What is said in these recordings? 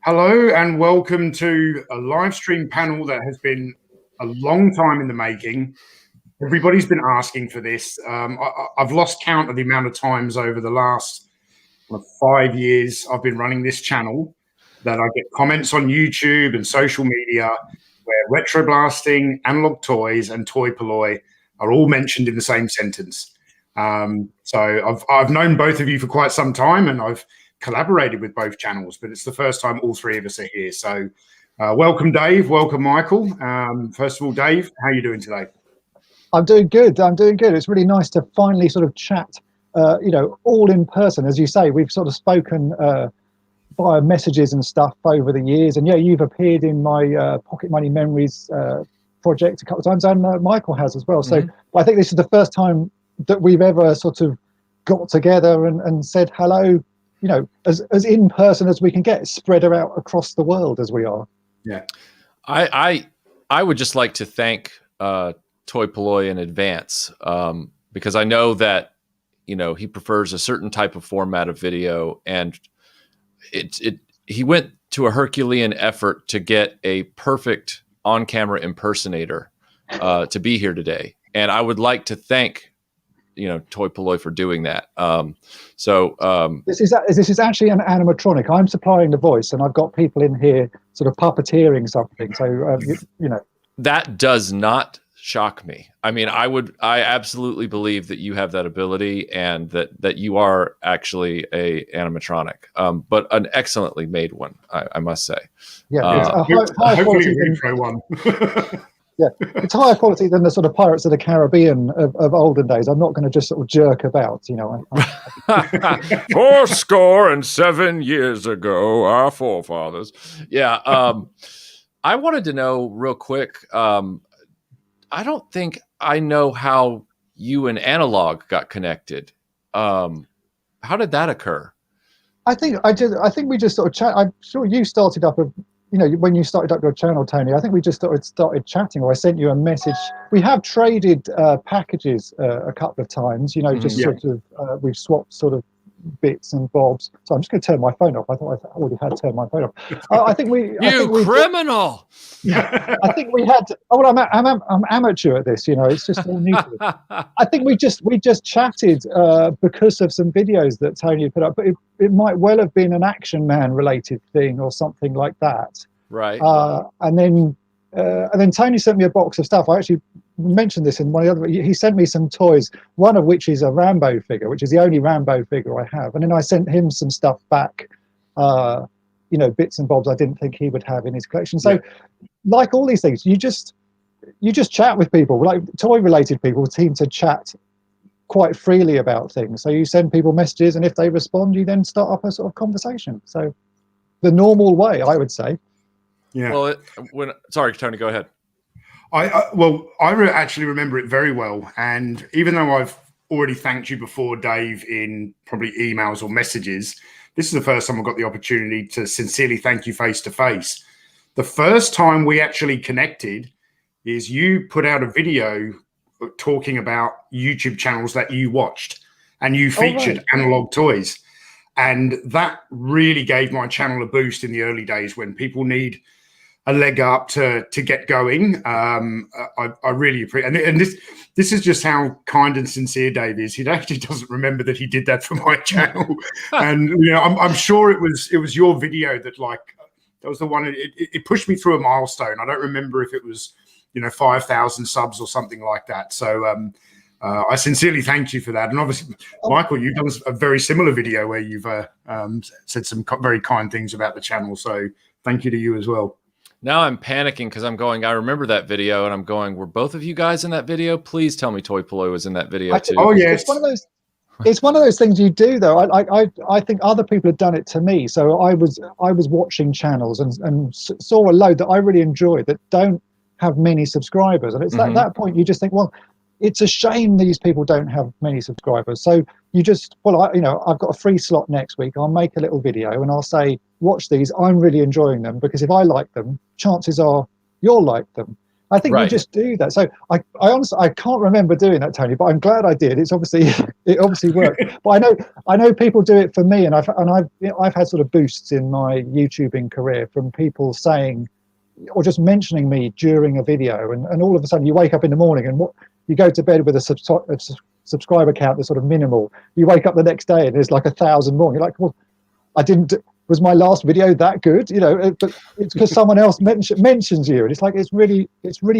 Hello and welcome to a live stream panel that has been a long time in the making. Everybody's been asking for this. I've lost count of the amount of times over the last 5 years I've been running this channel that I get comments on YouTube and social media where RetroBlasting, Analog Toys and Toy Polloi are all mentioned in the same sentence. So I've known both of you for quite some time and I've collaborated with both channels, but it's the first time all three of us are here. So welcome Dave, welcome Michael. First of all, Dave, how are you doing today? I'm doing good. It's really nice to finally sort of chat, all in person. As you say, we've sort of spoken via messages and stuff over the years. And yeah, you've appeared in my Pocket Money Memories project a couple of times, and Michael has as well. So I think this is the first time that we've ever sort of got together and said hello, as in person as we can get, spread out across the world as we are. Yeah. I would just like to thank Toy Polloi in advance, because I know that he prefers a certain type of format of video, and he went to a Herculean effort to get a perfect on-camera impersonator to be here today, and I would like to thank Toy Polloi for doing that. This is actually an animatronic. I'm supplying the voice, and I've got people in here sort of puppeteering something. So that does not shock me. I mean, I absolutely believe that you have that ability, and that you are actually a animatronic, but an excellently made one, I must say. Yeah, it's a high quality one. Yeah, it's higher quality than the sort of Pirates of the Caribbean of olden days. I'm not going to just sort of jerk about, 407 years ago, our forefathers. Yeah. I wanted to know real quick. I don't think I know how you and Analog got connected. How did that occur? I think we just sort of chat. I'm sure you started up when you started up your channel, Tony, I think we just started chatting, or I sent you a message. We have traded packages a couple of times, sort of, we've swapped sort of bits and bobs. So I'm just going to turn my phone off. I thought I already had turned my phone off. I think we... criminal! I think we had... Oh, well, I'm amateur at this, it's just all new to me. I think we just chatted because of some videos that Tony put up, but it might well have been an Action Man related thing or something like that. Right. And then Tony sent me a box of stuff. I actually mentioned this in one of the other. He sent me some toys, one of which is a Rambo figure, which is the only Rambo figure I have. And then I sent him some stuff back, bits and bobs I didn't think he would have in his collection. So, like all these things, you just chat with people. Like toy-related people seem to chat quite freely about things. So you send people messages, and if they respond, you then start up a sort of conversation. So the normal way, I would say. Yeah. Well, sorry, Tony, go ahead. I actually remember it very well. And even though I've already thanked you before, Dave, in probably emails or messages, this is the first time I've got the opportunity to sincerely thank you face to face. The first time we actually connected is you put out a video talking about YouTube channels that you watched, and you featured Analog Toys. And that really gave my channel a boost in the early days when people need a leg up to get going. I really appreciate, and this is just how kind and sincere Dave is. He actually doesn't remember that he did that for my channel, and I'm sure it was your video that that was the one. It pushed me through a milestone. I don't remember if it was 5,000 subs or something like that. So I sincerely thank you for that. And obviously, Michael, you've done a very similar video where you've said some very kind things about the channel. So thank you to you as well. Now I'm panicking because I'm going, I remember that video, and I'm going, were both of you guys in that video? Please tell me Toy Polloi was in that video too. Oh, yes. It's one of those things you do, though. I think other people have done it to me. So I was watching channels and saw a load that I really enjoyed that don't have many subscribers. And it's at that point you just think, well, it's a shame these people don't have many subscribers. So you just, I've got a free slot next week. I'll make a little video and I'll say, watch these. I'm really enjoying them, because if I like them, chances are you'll like them. I think you Right. just do that. So I honestly I can't remember doing that, Tony, but I'm glad I did. It's obviously it obviously worked. But I know people do it for me, and I've had sort of boosts in my YouTubing career from people saying or just mentioning me during a video, and all of a sudden you wake up in the morning and you go to bed with a subscriber count that's sort of minimal. You wake up the next day and there's like 1,000 more. And you're like, well, I didn't. Was my last video that good? You know, but it's because someone else mentions you, and it's like it's really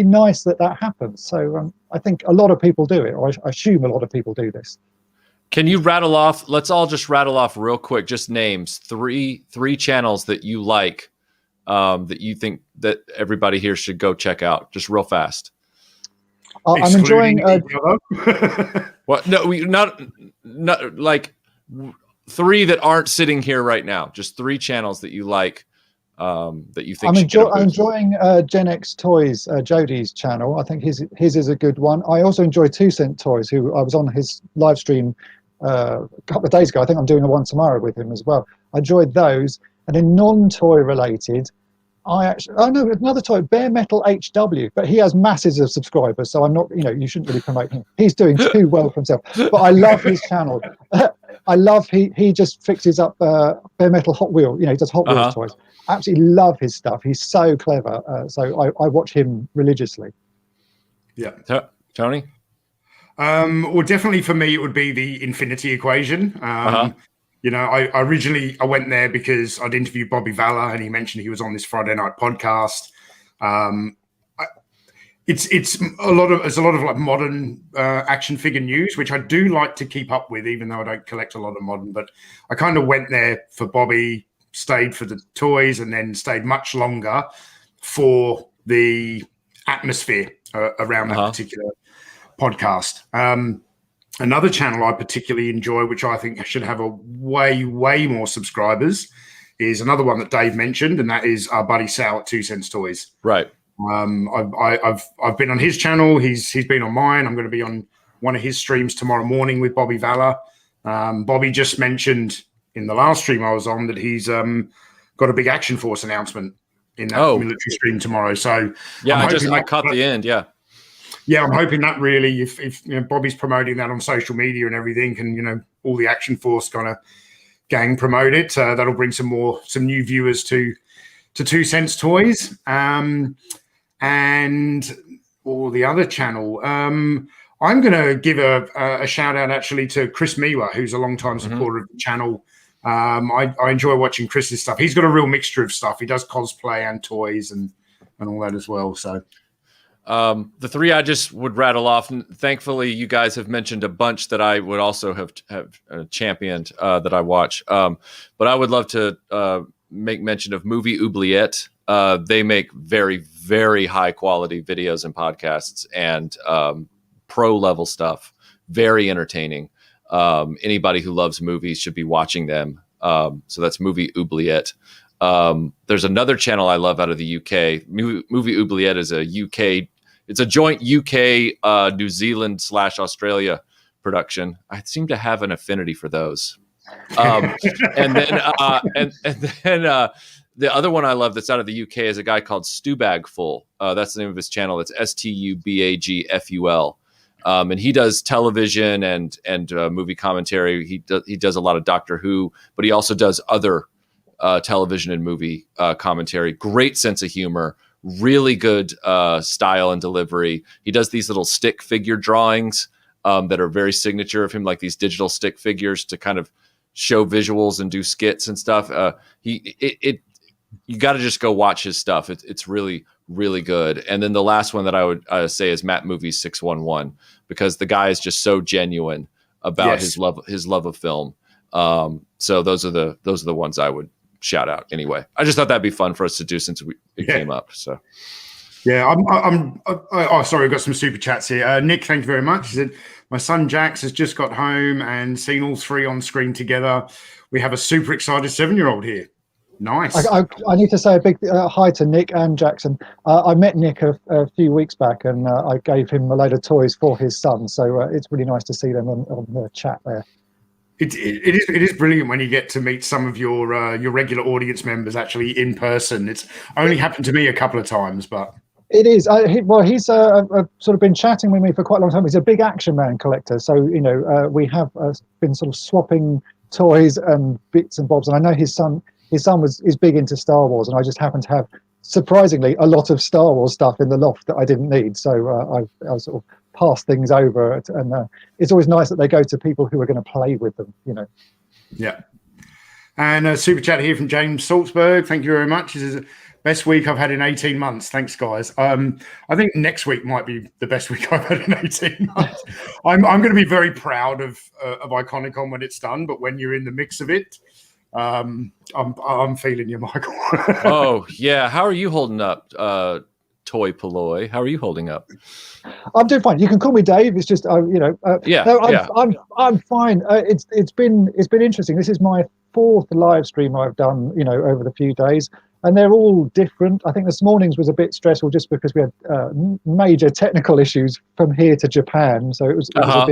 nice that happens. So I think a lot of people do it, or I assume a lot of people do this. Can you rattle off? Let's all just rattle off real quick, just names, three channels that you like, that you think that everybody here should go check out, just real fast. I'm enjoying. What? No, not like. 3 that aren't sitting here right now. Just 3 channels that you like, that you think. I'm enjoying Gen X Toys, Jodi's channel. I think his is a good one. I also enjoy 2 Cent Toys, who I was on his live stream a couple of days ago. I think I'm doing a one tomorrow with him as well. I enjoyed those. And then non-toy related, know another toy, Bare Metal HW, but he has masses of subscribers, so I'm not, you shouldn't really promote him. He's doing too well for himself. But I love his channel. I love he just fixes up Bare Metal Hot Wheel. He does Hot Wheels toys. I absolutely love his stuff. He's so clever. So I watch him religiously. Yeah. Tony? Well, definitely for me, it would be the Infinity Equation. I originally went there because I'd interviewed Bobby Valla, and he mentioned he was on this Friday night podcast. It's a lot of like modern action figure news, which I do like to keep up with, even though I don't collect a lot of modern. But I kind of went there for Bobby, stayed for the toys, and then stayed much longer for the atmosphere around that particular podcast. Another channel I particularly enjoy, which I think should have a way more subscribers, is another one that Dave mentioned, and that is our buddy Sal at 2 Cents Toys. Right. I've been on his channel. He's been on mine. I'm going to be on one of his streams tomorrow morning with Bobby Valla. Bobby just mentioned in the last stream I was on that he's got a big Action Force announcement in that military stream tomorrow. So yeah, I caught the end. Yeah, I'm hoping that really, if Bobby's promoting that on social media and everything, and all the Action Force kind of gang promote it, that'll bring some new viewers to 2 Cents Toys. And or the other channel. I'm going to give a shout out actually to Chris Miwa, who's a long-time supporter of the channel. I enjoy watching Chris's stuff. He's got a real mixture of stuff. He does cosplay and toys and all that as well. So the 3 I just would rattle off. And thankfully, you guys have mentioned a bunch that I would also have championed that I watch. But I would love to make mention of Movie Oubliette. They make very, very high quality videos and podcasts and pro level stuff. Very entertaining. Anybody who loves movies should be watching them. So that's Movie Oubliette. There's another channel I love out of the UK. Movie Oubliette is it's a joint UK, New Zealand / Australia production. I seem to have an affinity for those. And then the other one I love that's out of the UK is a guy called Stubagful. That's the name of his channel. It's STUBAGFUL. And he does television and movie commentary. He does a lot of Doctor Who, but he also does other television and movie commentary. Great sense of humor, really good style and delivery. He does these little stick figure drawings that are very signature of him, like these digital stick figures to kind of show visuals and do skits and stuff. You got to just go watch his stuff. It's really, really good. And then the last one that I would say is Matt Movies 611, because the guy is just so genuine about his love of film. So those are the ones I would shout out. Anyway, I just thought that'd be fun for us to do since it came up. So yeah, sorry, we've got some super chats here. Nick, thank you very much. He said, my son Jax has just got home and seen all 3 on screen together. We have a super excited 7-year-old here. Nice. I need to say a big hi to Nick and Jackson. I met Nick a few weeks back, and I gave him a load of toys for his son. So it's really nice to see them on the chat there. It is brilliant when you get to meet some of your regular audience members actually in person. It's only happened to me a couple of times, but It is. He's sort of been chatting with me for quite a long time. He's a big Action Man collector, so we have been sort of swapping toys and bits and bobs. And I know his son is big into Star Wars, and I just happen to have, surprisingly, a lot of Star Wars stuff in the loft that I didn't need. So I've sort of passed things over, and it's always nice that they go to people who are going to play with them. Yeah. And a super chat here from James Salzberg. Thank you very much. This is the best week I've had in 18 months. Thanks, guys. I think next week might be the best week I've had in 18 months. I'm going to be very proud of Iconicon when it's done, but when you're in the mix of it, I'm feeling you, Michael. Oh, yeah. How are you holding up, Toy Polloi? How are you holding up? I'm doing fine. You can call me Dave. It's just yeah. No, yeah. I'm fine. It's been interesting. This is my 4th live stream I've done, over the few days, and they're all different. I think this morning's was a bit stressful just because we had major technical issues from here to Japan, so it was a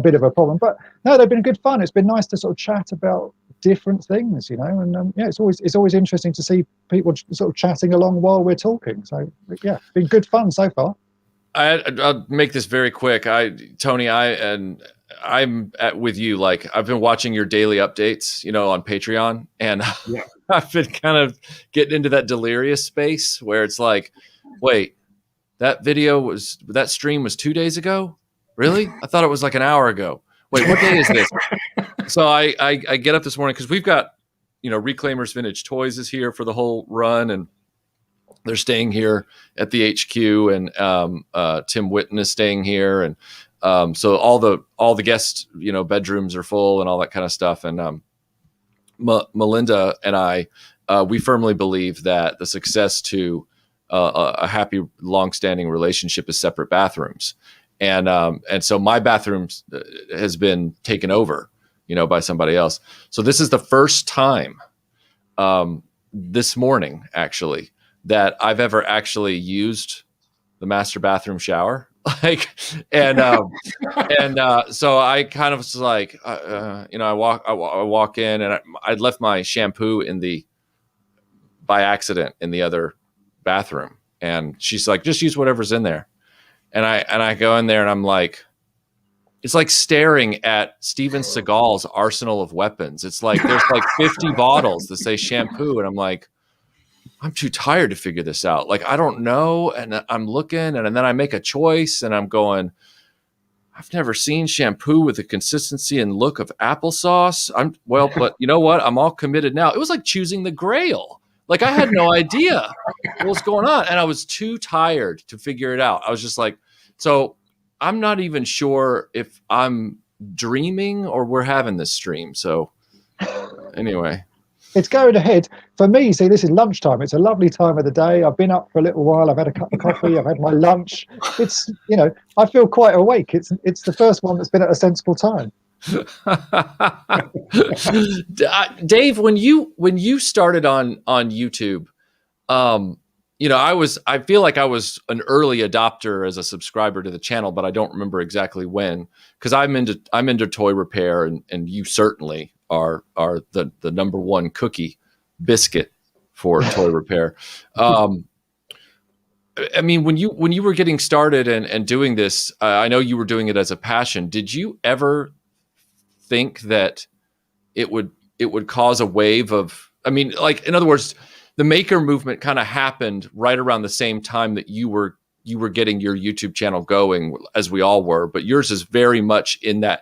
bit of a problem. But no, they've been good fun. It's been nice to sort of chat about different things, and it's always interesting to see people sort of chatting along while we're talking. So yeah, it's been good fun so far. I'll make this very quick. Tony, I'm with you. Like, I've been watching your daily updates, on Patreon, and yeah. I've been kind of getting into that delirious space where it's like, wait, that stream was 2 days ago? Really? I thought it was like an hour ago. Wait, what day is this? So I get up this morning because we've got, Reclaimers Vintage Toys is here for the whole run, and they're staying here at the HQ, and Tim Whitten is staying here, and so all the guest bedrooms are full and all that kind of stuff. And Melinda and I, we firmly believe that the success to a happy, long-standing relationship is separate bathrooms, and so my bathroom has been taken over, by somebody else. So this is the first time this morning, actually, that I've ever actually used the master bathroom shower. So I kind of was like, I walk in, and I'd left my shampoo by accident in the other bathroom. And she's like, just use whatever's in there. And I go in there, and I'm like, it's like staring at Steven Seagal's arsenal of weapons. It's like, there's like 50 bottles that say shampoo. And I'm like, I'm too tired to figure this out. Like, I don't know. And I'm looking, and then I make a choice, and I'm going, I've never seen shampoo with the consistency and look of applesauce. But you know what? I'm all committed now. It was like choosing the Grail. Like, I had no idea what was going on, and I was too tired to figure it out. I was just like, so I'm not even sure if I'm dreaming or we're having this stream. So anyway. It's going ahead. For me, see, this is lunchtime. It's a lovely time of the day. I've been up for a little while. I've had a cup of coffee. I've had my lunch. It's, I feel quite awake. It's the first one that's been at a sensible time. Dave, when you started on YouTube, I feel like I was an early adopter as a subscriber to the channel, but I don't remember exactly when, because I'm into toy repair, and you certainly are the number one cookie biscuit for toy repair. I mean, when you were getting started and doing this, I know you were doing it as a passion. Did you ever think that it would cause a wave of, I mean, like, in other words, the maker movement kind of happened right around the same time that you were getting your YouTube channel going, as we all were, but yours is very much in that,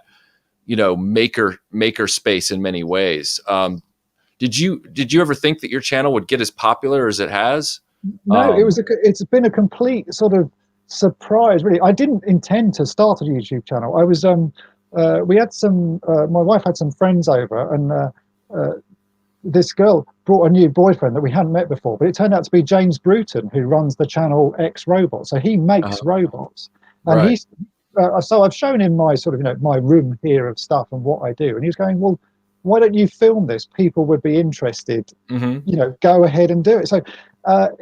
maker space in many ways. Did you ever think that your channel would get as popular as it has? No, it's been a complete sort of surprise, really. I didn't intend to start a YouTube channel. I was we had my wife had some friends over, and this girl brought a new boyfriend that we hadn't met before, but it turned out to be James Bruton, who runs the channel X Robots. So he makes robots, and right. So I've shown him my sort of, my room here of stuff and what I do. And he was going, well, why don't you film this? People would be interested, go ahead and do it. So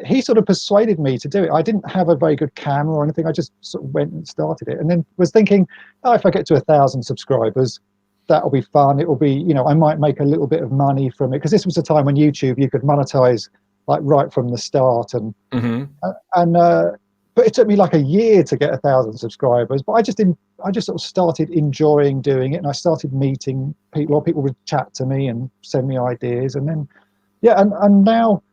he sort of persuaded me to do it. I didn't have a very good camera or anything. I just sort of went and started it, and then was thinking, if I get to 1,000 subscribers, that'll be fun. It will be, I might make a little bit of money from it. Because this was a time when YouTube, you could monetize like right from the start. And Mm-hmm. but it took me like a year to get 1,000 subscribers. But I just sort of started enjoying doing it, and I started meeting people. Or people would chat to me and send me ideas, and then and now,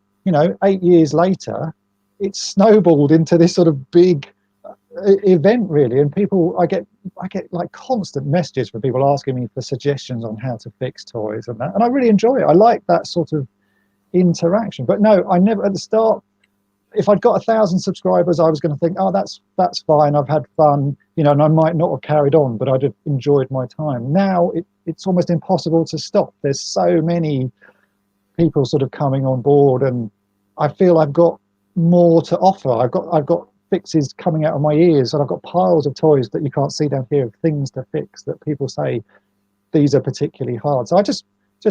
8 years later, it's snowballed into this sort of big event, really. And I get like constant messages from people asking me for suggestions on how to fix toys and that, and I really enjoy it. I like that sort of interaction. But no, I never, at the start, if I'd got 1,000 subscribers, I was going to think, oh, that's fine, I've had fun, and I might not have carried on, but I'd have enjoyed my time. Now it's almost impossible to stop. There's so many people sort of coming on board, and I feel I've got more to offer. I've got fixes coming out of my ears, and I've got piles of toys that you can't see down here of things to fix that people say these are particularly hard. So I just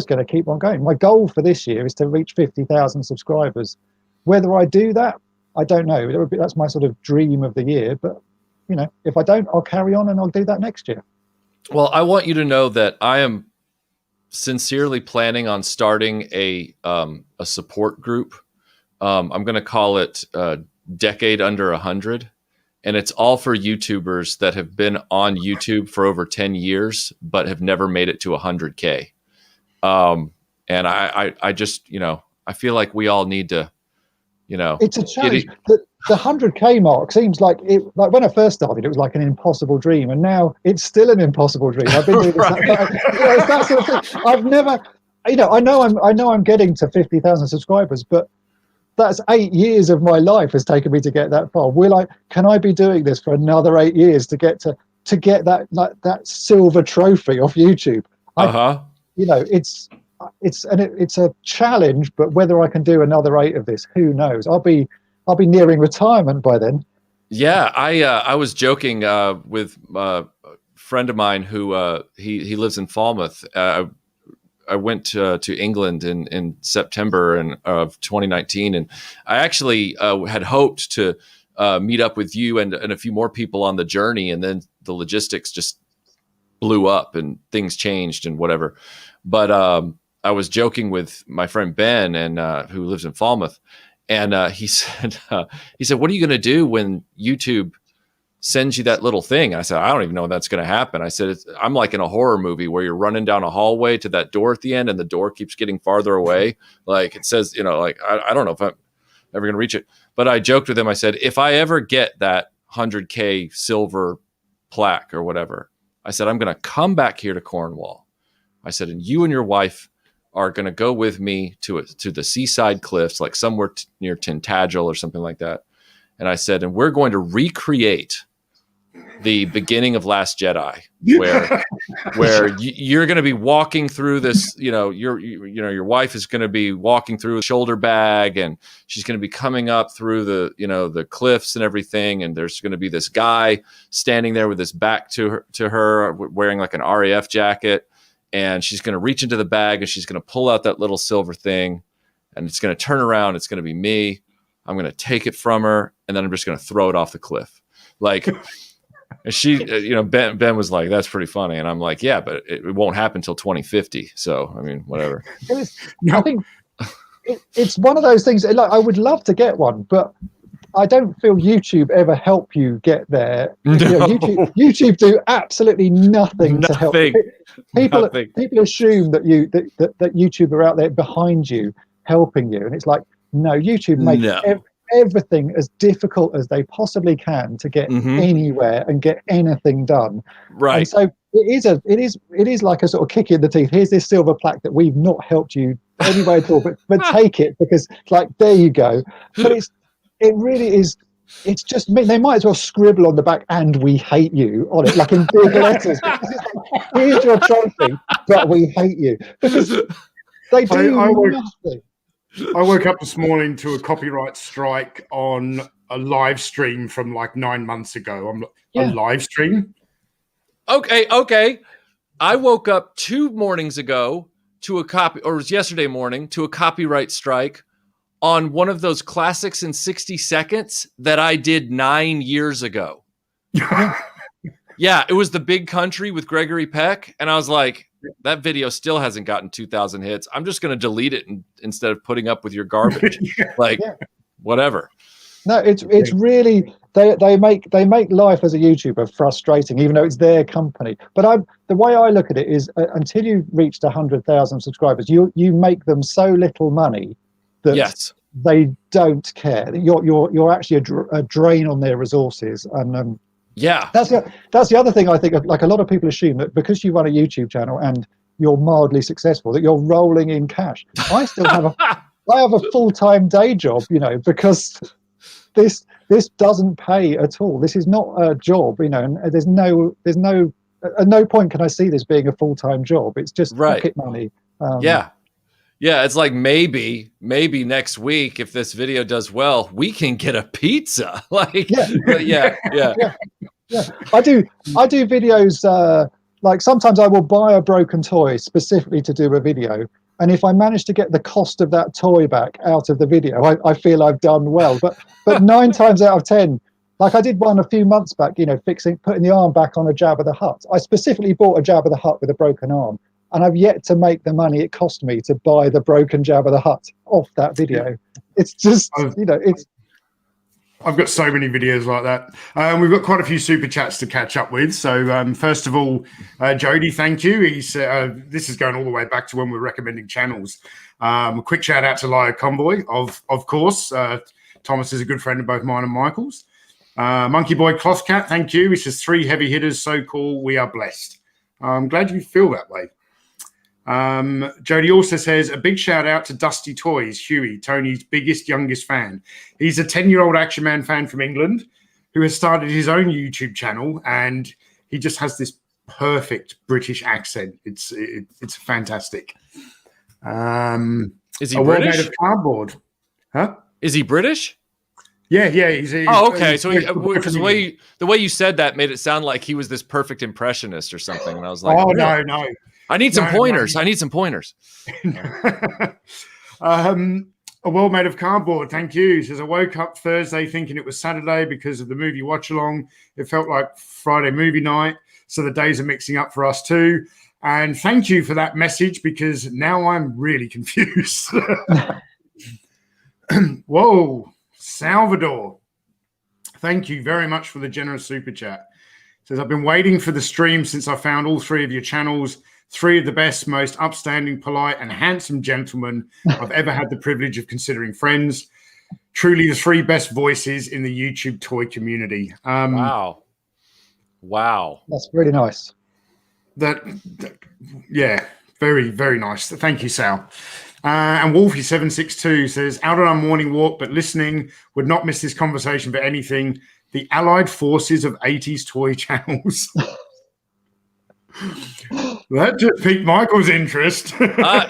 going to keep on going. My goal for this year is to reach 50,000 subscribers. Whether I do that, I don't know. That's my sort of dream of the year. But if I don't, I'll carry on and I'll do that next year. Well, I want you to know that I am sincerely planning on starting a support group. I'm going to call it Decade Under 100, and it's all for YouTubers that have been on YouTube for over 10 years but have never made it to 100K. And I just I feel like we all need to. It's a challenge. The 100K mark seems like like when I first started, it was like an impossible dream, and now it's still an impossible dream. I've been doing this. It's that sort of thing. I've never, I know I'm getting to 50,000 subscribers, but that's 8 years of my life has taken me to get that far. Can I be doing this for another 8 years to get that silver trophy off YouTube? It's a challenge, but whether I can do another 8 of this, who knows? I'll be nearing retirement by then. Yeah, I was joking with a friend of mine who he lives in Falmouth. I went to England in September of 2019, and I actually had hoped to meet up with you and a few more people on the journey, and then the logistics just blew up and things changed and whatever. But I was joking with my friend Ben, and who lives in Falmouth, and he said, "What are you going to do when YouTube sends you that little thing?" I said, "I don't even know when that's going to happen." I said, "I'm like in a horror movie where you're running down a hallway to that door at the end, and the door keeps getting farther away. Like it says, like I don't know if I'm ever going to reach it." But I joked with him. I said, "If I ever get that 100K silver plaque or whatever," I said, "I'm going to come back here to Cornwall." I said, "And you and your wife are going to go with me to the seaside cliffs, like somewhere near Tintagel or something like that." And I said, "And we're going to recreate the beginning of Last Jedi, where you're going to be walking through this, your wife is going to be walking through a shoulder bag, and she's going to be coming up through the cliffs and everything. And there's going to be this guy standing there with his back to her wearing like an RAF jacket. And she's going to reach into the bag and she's going to pull out that little silver thing, and it's going to turn around. It's going to be me. I'm going to take it from her, and then I'm just going to throw it off the cliff." Like, she, Ben was like, "That's pretty funny." And I'm like, "Yeah, but it won't happen until 2050. So, I mean, whatever." I think it's one of those things. Like, I would love to get one, but I don't feel YouTube ever help you get there. No. YouTube do absolutely nothing to help. People assume that that YouTube are out there behind you, helping you, and it's like, no, YouTube makes everything as difficult as they possibly can to get anywhere and get anything done. Right. And so it is like a sort of kick in the teeth. Here's this silver plaque that we've not helped you anyway at all, but take it, because like, there you go. But it really is. It's just me. They might as well scribble on the back "and we hate you" on it, like in big letters. Here's your trophy, but we hate you, because they do nothing. I woke up this morning to a copyright strike on a live stream from like 9 months ago. A live stream? Okay. I woke up 2 mornings ago to it was yesterday morning, to a copyright strike on one of those classics in 60 seconds that I did 9 years ago. Yeah, it was The Big Country with Gregory Peck. And I was like, that video still hasn't gotten 2,000 hits. I'm just going to delete it instead of putting up with your garbage. Whatever. No, it's really they make life as a YouTuber frustrating, even though it's their company. But the way I look at it is, until you've reached 100,000 subscribers, you make them so little money that they don't care. You're actually a drain on their resources, and that's the other thing I think. Like, a lot of people assume that because you run a YouTube channel and you're mildly successful, that you're rolling in cash. I still have a full-time day job, because this doesn't pay at all. This is not a job, and there's no at no point can I see this being a full-time job. It's just pocket money. Yeah, it's like maybe next week, if this video does well, we can get a pizza. Yeah. I do videos. Like, sometimes I will buy a broken toy specifically to do a video, and if I manage to get the cost of that toy back out of the video, I feel I've done well. But 9 times out of 10, like I did one a few months back, putting the arm back on a Jabba the Hutt. I specifically bought a Jabba the Hutt with a broken arm, and I've yet to make the money it cost me to buy the broken Jabba the Hutt off that video. It's just, it's. I've got so many videos like that. We've got quite a few super chats to catch up with. So first of all, Jody, thank you. He's this is going all the way back to when we were recommending channels. A quick shout out to Liar Convoy, of course. Thomas is a good friend of both mine and Michael's. Monkey Boy Cloth Cat, thank you. He says 3 heavy hitters, so cool. We are blessed. I'm glad you feel that way. Jody also says a big shout out to Dusty Toys, Huey, Tony's youngest fan. He's a 10-year-old Action Man fan from England who has started his own YouTube channel, and he just has this perfect British accent. It's fantastic. Is he a British? Made of cardboard, huh? Is he British? Yeah. He's okay. So because the way you said that made it sound like he was this perfect impressionist or something, and I was like, oh really? no. I need some pointers. I need some pointers. A World Made of Cardboard, thank you. He says, I woke up Thursday thinking it was Saturday because of the movie watch along. It felt like Friday movie night, so the days are mixing up for us too. And thank you for that message, because now I'm really confused. Whoa, Salvador. Thank you very much for the generous super chat. Says, I've been waiting for the stream since I found all 3 of your channels. 3 of the best, most upstanding, polite, and handsome gentlemen I've ever had the privilege of considering friends. Truly the 3 best voices in the YouTube toy community. Wow. That's really nice. Yeah, very, very nice. Thank you, Sal. And Wolfie762 says, out on a morning walk, but listening, would not miss this conversation for anything. The Allied Forces of 80s toy channels. That just piqued Michael's interest.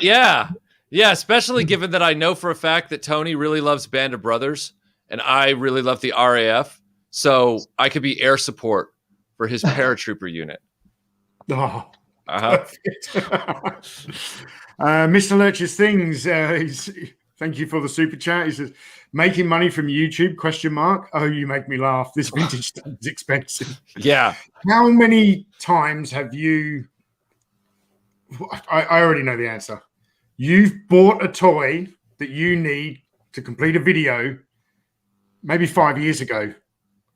Yeah, especially given that I know for a fact that Tony really loves Band of Brothers, and I really love the RAF, so I could be air support for his paratrooper unit. Oh, Mr. Lurch's Things, thank you for the super chat. He says, making money from YouTube, ? Oh, you make me laugh. This vintage stuff is expensive. Yeah. How many times have you... I already know the answer. You've bought a toy that you need to complete a video maybe 5 years ago,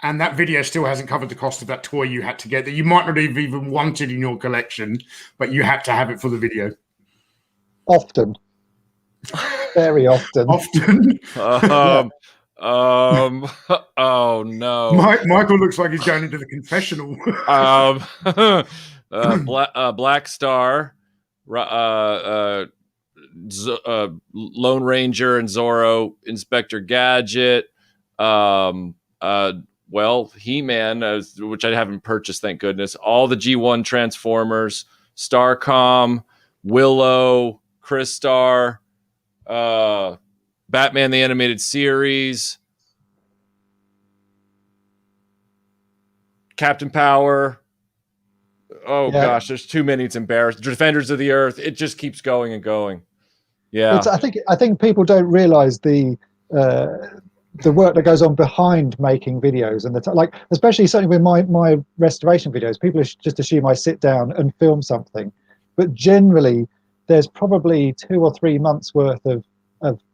and that video still hasn't covered the cost of that toy you had to get, that you might not have even wanted in your collection, but you had to have it for the video. Often. Very often. Oh no. Michael looks like he's going into the confessional. Black Star, Lone Ranger and Zorro, Inspector Gadget, He-Man, which I haven't purchased, thank goodness. All the G1 Transformers, Starcom, Willow, Crystar, Batman the Animated Series, Captain Power. Oh gosh, there's too many. It's embarrassing. Defenders of the Earth. It just keeps going and going. Yeah, I think people don't realize the work that goes on behind making videos, and especially certainly with my restoration videos, people just assume I sit down and film something. but generally there's probably 2 or 3 months worth of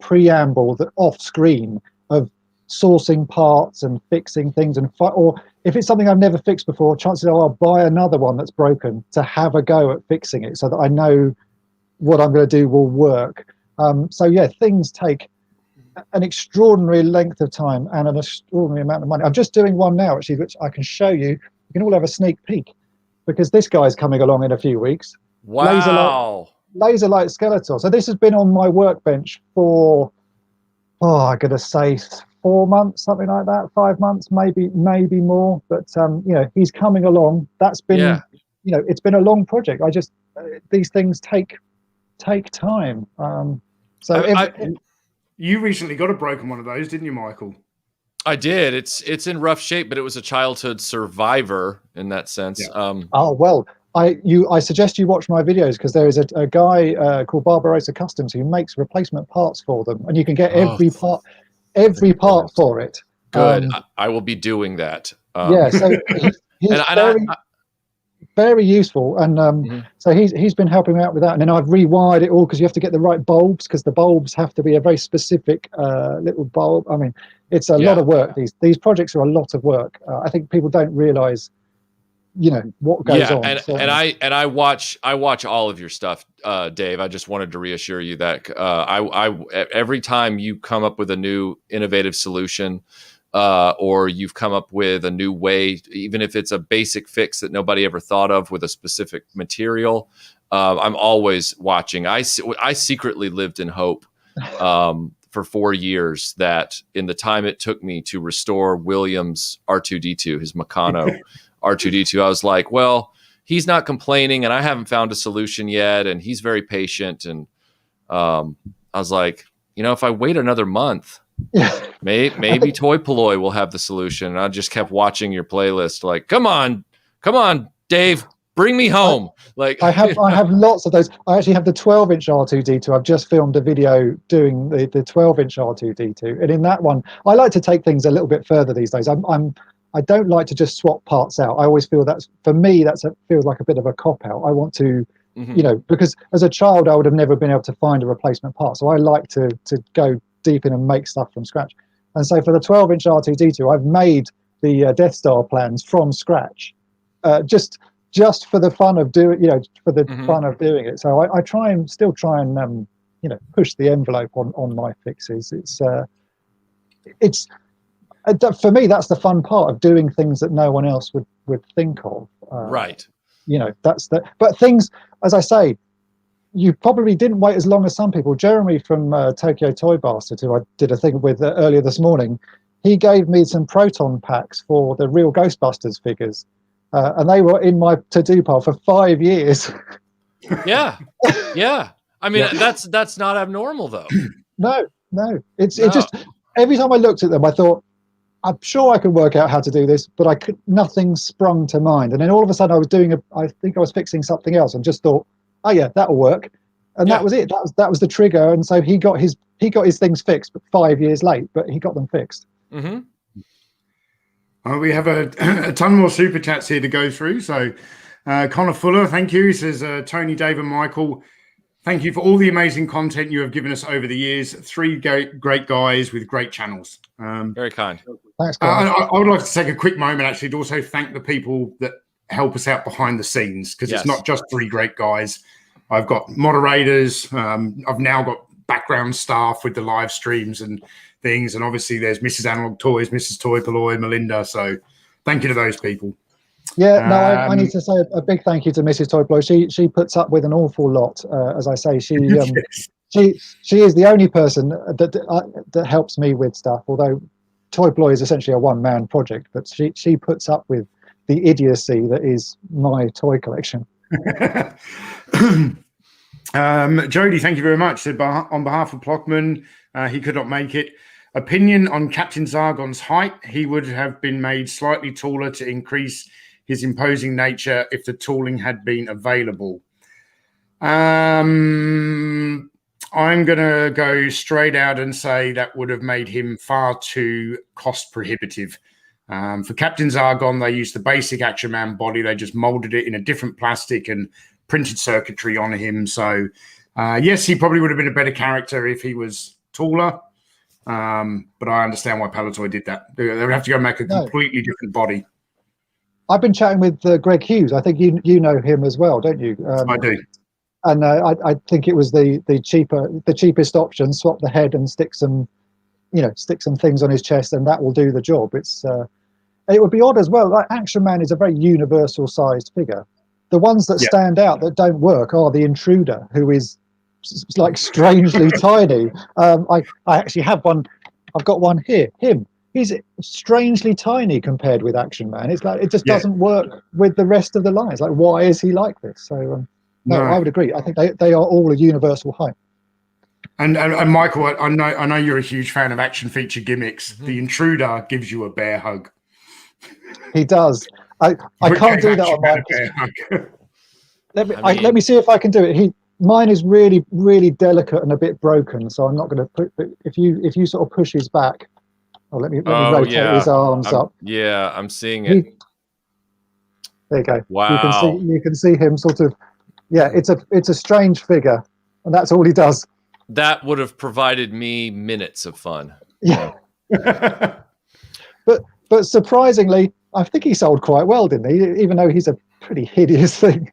preamble that off screen of sourcing parts and fixing things, or if it's something I've never fixed before, chances are I'll buy another one that's broken to have a go at fixing it so that I know what I'm going to do will work. So yeah, things take an extraordinary length of time and an extraordinary amount of money. I'm just doing one now, actually, which I can show you. You can all have a sneak peek, because this guy's coming along in a few weeks. Wow. Laser light Skeletor. So this has been on my workbench for, I'm going to say 4 months, something like that, 5 months, maybe more. But he's coming along. That's been, it's been a long project. These things take time. You recently got a broken one of those, didn't you, Michael? I did. It's in rough shape, but it was a childhood survivor in that sense. Yeah. I suggest you watch my videos, because there is a guy called Barbarossa Customs who makes replacement parts for them, and you can get every part for it. Good. I will be doing that. So he's very useful, and so he's been helping me out with that. And then I've rewired it all, because you have to get the right bulbs, because the bulbs have to be a very specific little bulb. I mean, it's a lot of work. These projects are a lot of work. I think people don't realize what goes on. And I watch all of your stuff, Dave. I just wanted to reassure you that I every time you come up with a new innovative solution, or you've come up with a new way, even if it's a basic fix that nobody ever thought of with a specific material, I'm always watching. I secretly lived in hope for 4 years that in the time it took me to restore William's R2-D2, his Meccano R2-D2, I was like, well, he's not complaining and I haven't found a solution yet, and he's very patient. And I was like, if I wait another month, maybe Toy Polloi will have the solution. And I just kept watching your playlist, like, come on, Dave, bring me home. I have lots of those. I actually have the 12-inch R2-D2. I've just filmed a video doing the 12-inch R2-D2, and in that one, I like to take things a little bit further these days. I don't like to just swap parts out. I always feel feels like a bit of a cop out. I want to, because as a child I would have never been able to find a replacement part, so I like to go deep in and make stuff from scratch. And so for the 12-inch R2-D2, I've made the Death Star plans from scratch, just for the fun of doing, fun of doing it. So I still try and push the envelope on my fixes. It's for me, that's the fun part of doing things that no one else would think of. Right. But things, as I say, you probably didn't wait as long as some people. Jeremy from Tokyo Toy Bastard, who I did a thing with earlier this morning, he gave me some Proton Packs for the real Ghostbusters figures. And they were in my to-do pile for 5 years. Yeah. I mean, that's not abnormal, though. No. It just, every time I looked at them, I thought, I'm sure I could work out how to do this, but nothing sprung to mind. And then all of a sudden I think I was fixing something else and just thought, oh yeah, that'll work. And that was it. That was the trigger. And so he got his things fixed, but 5 years late, but he got them fixed. Mm-hmm. We have a ton more super chats here to go through. So Connor Fuller, thank you. He says, Tony, Dave and Michael, thank you for all the amazing content you have given us over the years. 3 great guys with great channels. Very kind. Thanks, I would like to take a quick moment, actually, to also thank the people that help us out behind the scenes, because it's not just 3 great guys. I've got moderators. I've now got background staff with the live streams and things. And obviously there's Mrs. Analog Toys, Mrs. Toy Polloi, Melinda. So thank you to those people. Yeah, no, I need to say a big thank you to Mrs. Toy Polloi. She puts up with an awful lot. As I say, she is the only person that helps me with stuff. Although Toy Polloi is essentially a one-man project, but she puts up with the idiocy that is my toy collection. Jody, thank you very much. Said on behalf of Plockman, he could not make it. Opinion on Captain Sargon's height: he would have been made slightly taller to increase his imposing nature if the tooling had been available. I'm going to go straight out and say that would have made him far too cost prohibitive. For Captain Sargon, they used the basic Action Man body. They just molded it in a different plastic and printed circuitry on him. So yes, he probably would have been a better character if he was taller. But I understand why Polloi did that. They would have to go and make a completely different body. I've been chatting with Greg Hughes. I think you know him as well, don't you? I do. And I think it was the cheapest option. Swap the head and stick some things on his chest, and that will do the job. It would be odd as well. Like Action Man is a very universal sized figure. The ones that stand out that don't work are the Intruder, who is like strangely tiny. I actually have one. I've got one here. He's strangely tiny compared with Action Man. It's like it just doesn't work with the rest of the lines. Like, why is he like this? So no, I would agree. I think they are all a universal height. And Michael, I know you're a huge fan of action feature gimmicks. Mm-hmm. The Intruder gives you a bear hug. He does. I can't do that on mine. Let me see if I can do it. Mine is really, really delicate and a bit broken, so I'm not going to put. But if you sort of push his back, let me rotate his arms up. Yeah, I'm seeing it. There you go. Wow. You can see him sort of. Yeah, it's a strange figure, and that's all he does. That would have provided me minutes of fun. Yeah. But surprisingly, I think he sold quite well, didn't he? Even though he's a pretty hideous thing.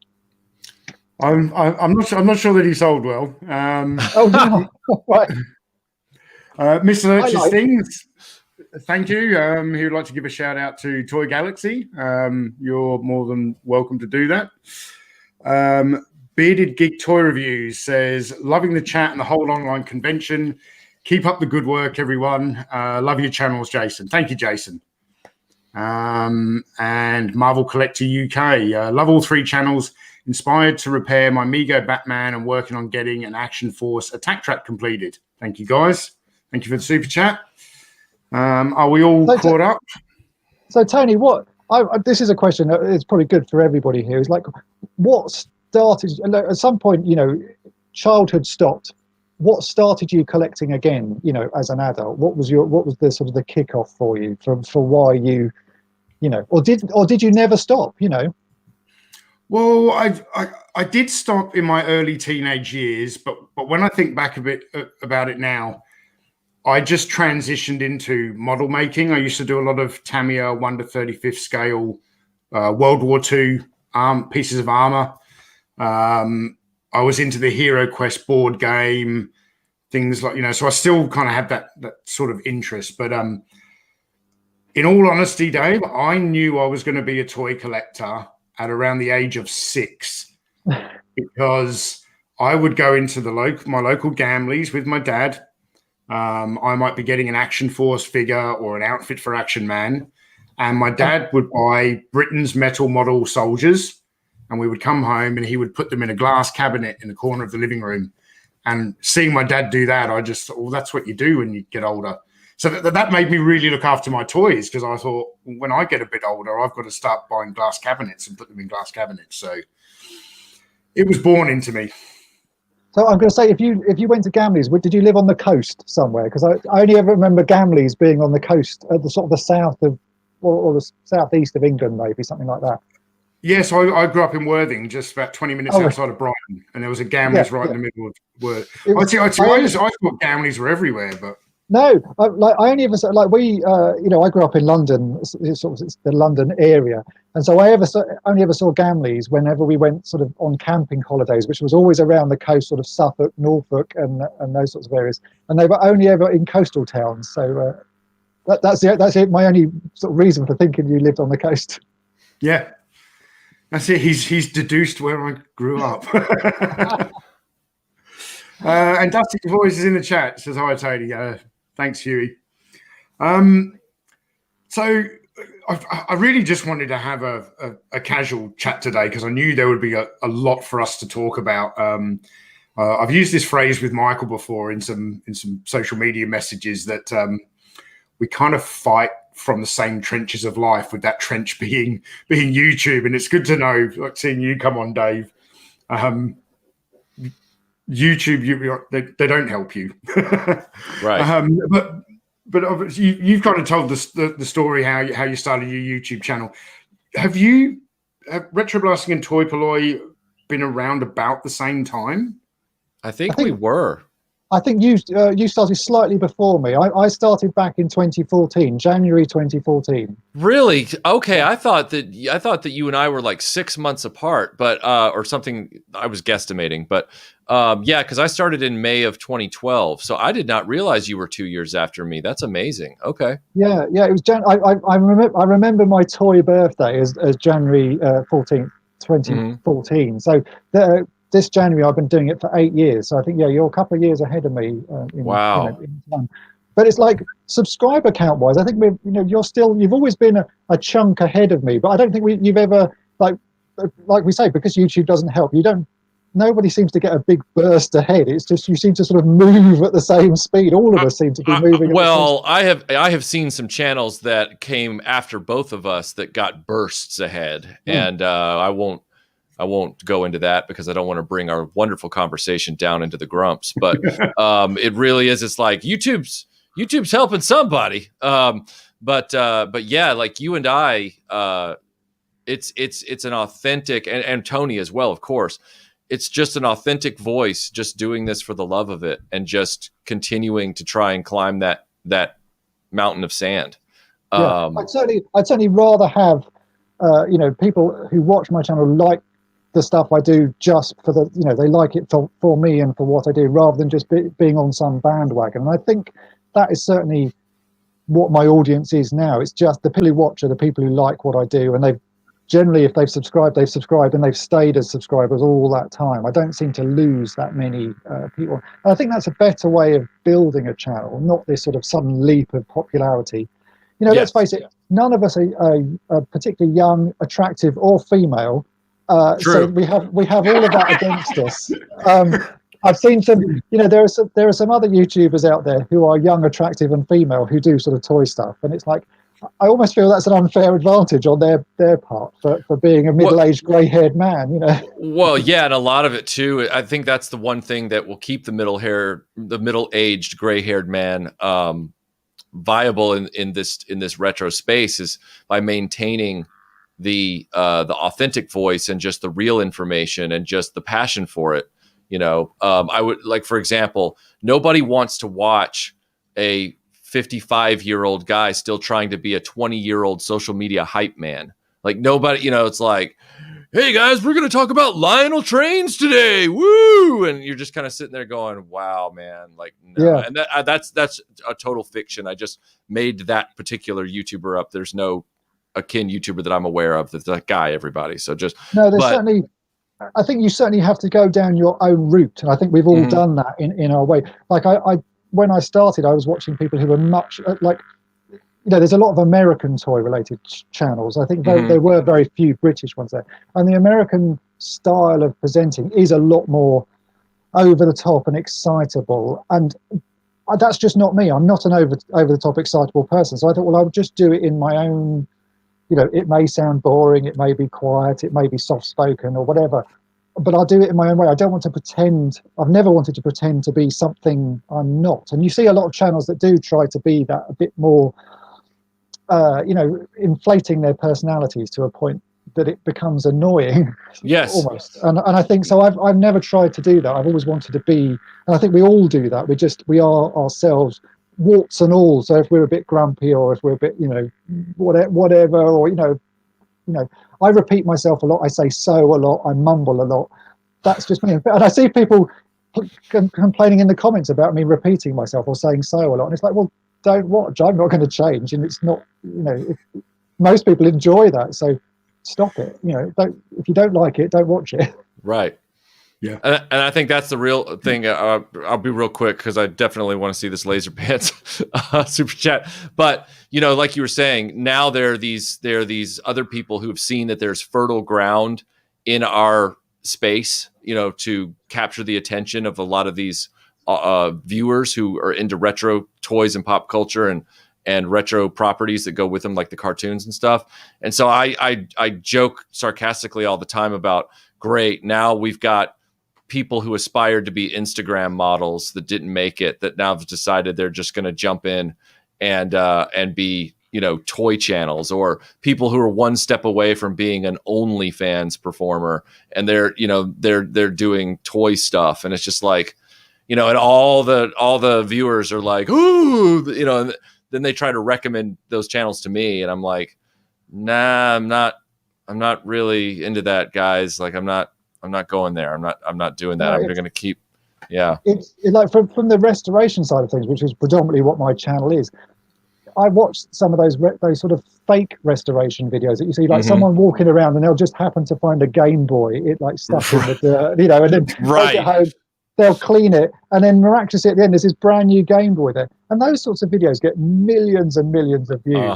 I'm not sure that he sold well. Oh no! Right. Mr. Lurch's Things, thank you. He would like to give a shout out to Toy Galaxy. You're more than welcome to do that. Bearded Geek Toy Reviews says, loving the chat and the whole online convention. Keep up the good work, everyone. Love your channels, Jason. Thank you, Jason. And Marvel Collector UK. Love all three channels. Inspired to repair my Mego Batman and working on getting an Action Force attack track completed. Thank you, guys. Thank you for the super chat. Are we all caught up? So, Tony, this is a question that is probably good for everybody here. Is like, what started at some point? Childhood stopped. What started you collecting again? As an adult, what was the sort of the kickoff for you for why you, or did you never stop? Well, I did stop in my early teenage years, but when I think back a bit about it now, I just transitioned into model making. I used to do a lot of Tamiya 1/35 scale World War II pieces of armor. I was into the Hero Quest board game, things like, so I still kind of had that sort of interest. But in all honesty, Dave, I knew I was going to be a toy collector at around the age of 6 because I would go into my local Gamleys with my dad. I might be getting an Action Force figure or an outfit for Action Man. And my dad would buy Britain's metal model soldiers, and we would come home and he would put them in a glass cabinet in the corner of the living room. And seeing my dad do that, I just thought, well, that's what you do when you get older. So that made me really look after my toys, because I thought, when I get a bit older, I've got to start buying glass cabinets and put them in glass cabinets. So it was born into me. So I'm going to say, if you went to Gamleys, did you live on the coast somewhere? Because I only ever remember Gamleys being on the coast at the sort of the south of, or the southeast of England, maybe something like that. Yes, I grew up in Worthing, just about 20 minutes outside of Brighton, and there was a Gamleys right in the middle of Worthing. I thought Gamleys were everywhere, but no, I only ever we, I grew up in London, sort of the London area, and so I only ever saw Gamleys whenever we went sort of on camping holidays, which was always around the coast, sort of Suffolk, Norfolk, and those sorts of areas, and they were only ever in coastal towns. So that's it. My only sort of reason for thinking you lived on the coast. Yeah, that's it. He's deduced where I grew up. And Dusty's voice is in the chat. Says hi, Tony. Thanks, Huey. So I really just wanted to have a casual chat today, because I knew there would be a lot for us to talk about. I've used this phrase with Michael before in some social media messages that we kind of fight from the same trenches of life, with that trench being YouTube. And it's good to know, like seeing you come on, Dave. YouTube, they don't help you, right? But obviously you've kind of told the story how you started your YouTube channel. Have you, RetroBlasting and Toy Polloi, been around about the same time? I think we were. I think you started slightly before me. I started back in 2014, January 2014. Really? Okay. I thought that you and I were like 6 months apart, but or something. I was guesstimating, but yeah, because I started in May of 2012, so I did not realize you were 2 years after me. That's amazing. Okay. Yeah. It was I remember my toy birthday as January 14th, 2014. So this January I've been doing it for 8 years. So I think you're a couple of years ahead of me. Wow. In time. But it's like subscriber count wise, I think you've always been a chunk ahead of me. But I don't think you've ever like we say, because YouTube doesn't help. Nobody seems to get a big burst ahead. It's just you seem to sort of move at the same speed. All of us seem to be moving. Well, I have seen some channels that came after both of us that got bursts ahead, and I won't go into that because I don't want to bring our wonderful conversation down into the grumps. But it really is. It's like YouTube's helping somebody. But yeah, like you and I, it's an authentic, and Tony as well, of course. It's just an authentic voice, just doing this for the love of it, and just continuing to try and climb that mountain of sand. I'd certainly rather have people who watch my channel like the stuff I do just for they like it for me and for what I do, rather than just being on some bandwagon. And I think that is certainly what my audience is now. It's just the people who watch are the people who like what I do, and they've generally, if they've subscribed, and they've stayed as subscribers all that time. I don't seem to lose that many people. And I think that's a better way of building a channel, not this sort of sudden leap of popularity. Let's face it, none of us are particularly young, attractive, or female. So we have all of that against us. I've seen some, there are some other YouTubers out there who are young, attractive, and female who do sort of toy stuff, and it's like, I almost feel that's an unfair advantage on their part for being a middle-aged, grey-haired man. Well, yeah, and a lot of it too. I think that's the one thing that will keep the middle-aged, gray-haired man viable in this retro space is by maintaining the authentic voice and just the real information and just the passion for it. I would like, for example, nobody wants to watch a 55-year-old guy still trying to be a 20-year-old social media hype man. Like nobody, it's like, hey guys, we're going to talk about Lionel Trains today. Woo. And you're just kind of sitting there going, wow, man. Like, no. Yeah. And that's a total fiction. I just made that particular YouTuber up. There's no akin YouTuber that I'm aware of that's that guy, everybody. So just, certainly, I think you certainly have to go down your own route. And I think we've all done that in our way. Like when I started, I was watching people who were much there's a lot of American toy related channels. I think there were very few British ones there. And the American style of presenting is a lot more over the top and excitable. And that's just not me. I'm not an over the top excitable person. So I thought, well, I would just do it in my own, it may sound boring, it may be quiet, it may be soft spoken or whatever, but I'll do it in my own way. I don't want to pretend. I've never wanted to pretend to be something I'm not. And you see a lot of channels that do try to be that, a bit more, inflating their personalities to a point that it becomes annoying. Yes. Almost. And I think so. I've never tried to do that. I've always wanted to be, and I think we all do that. We are ourselves, warts and all. So if we're a bit grumpy or if we're a bit, whatever, or I repeat myself a lot. I say so a lot. I mumble a lot. That's just me. And I see people complaining in the comments about me repeating myself or saying so a lot. And it's like, well, don't watch. I'm not going to change. And it's not, most people enjoy that. So stop it. If you don't like it, don't watch it. Right. Yeah. And I think that's the real thing. I'll be real quick because I definitely want to see this Laser Pants super chat. But, like you were saying, now there are these other people who have seen that there's fertile ground in our space, to capture the attention of a lot of these viewers who are into retro toys and pop culture and retro properties that go with them, like the cartoons and stuff. And so I joke sarcastically all the time about, great, now we've got people who aspired to be Instagram models that didn't make it, that now have decided they're just going to jump in and be, toy channels, or people who are one step away from being an OnlyFans performer, and they're doing toy stuff, and it's just like, and all the viewers are like, ooh, and then they try to recommend those channels to me, and I'm like, nah, I'm not really into that, guys. Like, I'm not going there. I'm not doing that. No, I'm going to keep, yeah. It's like from the restoration side of things, which is predominantly what my channel is. I watched some of those sort of fake restoration videos that you see, like someone walking around and they'll just happen to find a Game Boy, it like stuck in the dirt, and then right. They get home, they'll clean it, and then miraculously at the end there's this brand new Game Boy there. And those sorts of videos get millions and millions of views.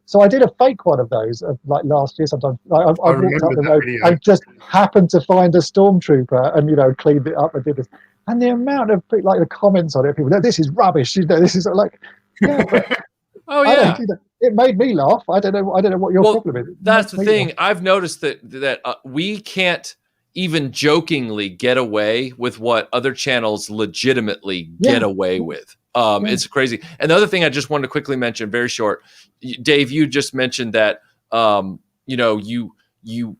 So I did a fake one of those like last year. Sometimes I walked up the road, I just happened to find a stormtrooper and cleaned it up and did this. And the amount of like the comments on it, people, this is rubbish. This is like, yeah. But oh yeah, it made me laugh. I don't know what your problem is. That's the thing. Laugh. I've noticed that we can't even jokingly get away with what other channels legitimately get away with. It's crazy. And the other thing I just wanted to quickly mention, very short, Dave, you just mentioned that you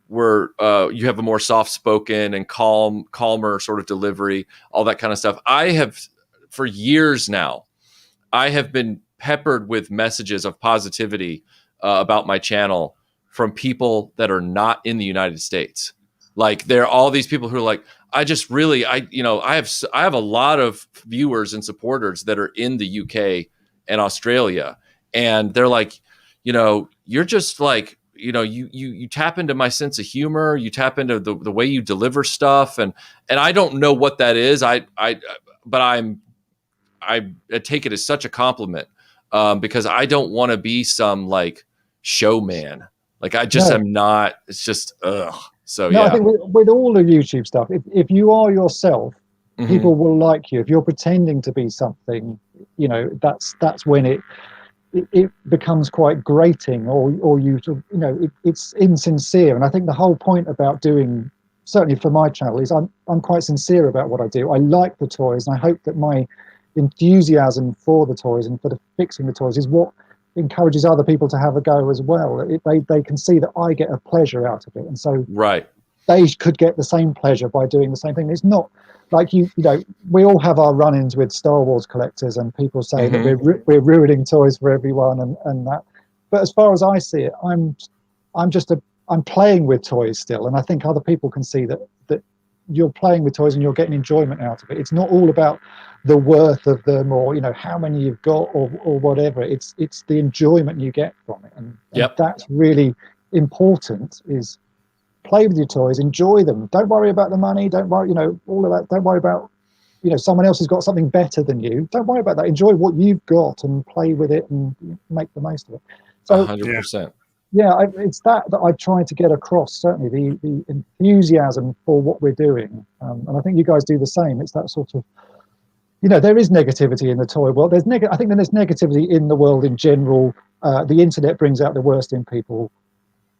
have a more soft-spoken and calmer sort of delivery, all that kind of stuff. I have, for years now, I have been peppered with messages of positivity about my channel from people that are not in the United States. Like, there are all these people who are like, I have a lot of viewers and supporters that are in the UK and Australia, and they're like, you're just like, you tap into my sense of humor, you tap into the way you deliver stuff, and I don't know what that is. But I take it as such a compliment, because I don't want to be some like showman. Like, I just am not. It's just ugh. So I think with all the YouTube stuff, if you are yourself, people will like you. If you're pretending to be something, that's when it becomes quite grating, or it's insincere. And I think the whole point about doing, certainly for my channel, is I'm quite sincere about what I do. I like the toys, and I hope that my enthusiasm for the toys and for fixing the toys is what encourages other people to have a go as well. They can see that I get a pleasure out of it, and so they could get the same pleasure by doing the same thing. It's not like we all have our run-ins with Star Wars collectors, and people say that we're ruining toys for everyone and that. But as far as I see it, I'm playing with toys still, and I think other people can see that you're playing with toys and you're getting enjoyment out of it. It's not all about the worth of them, or how many you've got, or whatever. It's the enjoyment you get from it, and that's really important. Is play with your toys, enjoy them. Don't worry about the money. Don't worry, all of that. Don't worry about someone else has got something better than you. Don't worry about that. Enjoy what you've got and play with it and make the most of it. So 100%. Yeah, it's that I try to get across, certainly the enthusiasm for what we're doing. And I think you guys do the same. It's that sort of, there is negativity in the toy world. I think there's negativity in the world in general. The internet brings out the worst in people.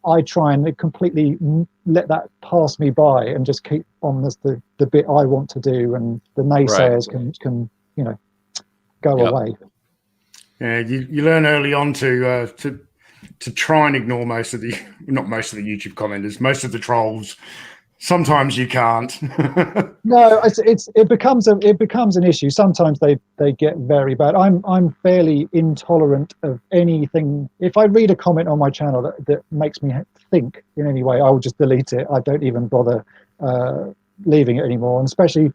I try and completely let that pass me by and just keep on the bit I want to do, and the naysayers can go away. Yeah, you learn early on to try and ignore most of the YouTube commenters, most of the trolls. Sometimes you can't. No, it becomes an issue. Sometimes they get very bad. I'm fairly intolerant of anything. If I read a comment on my channel that makes me think in any way, I will just delete it. I don't even bother leaving it anymore. And especially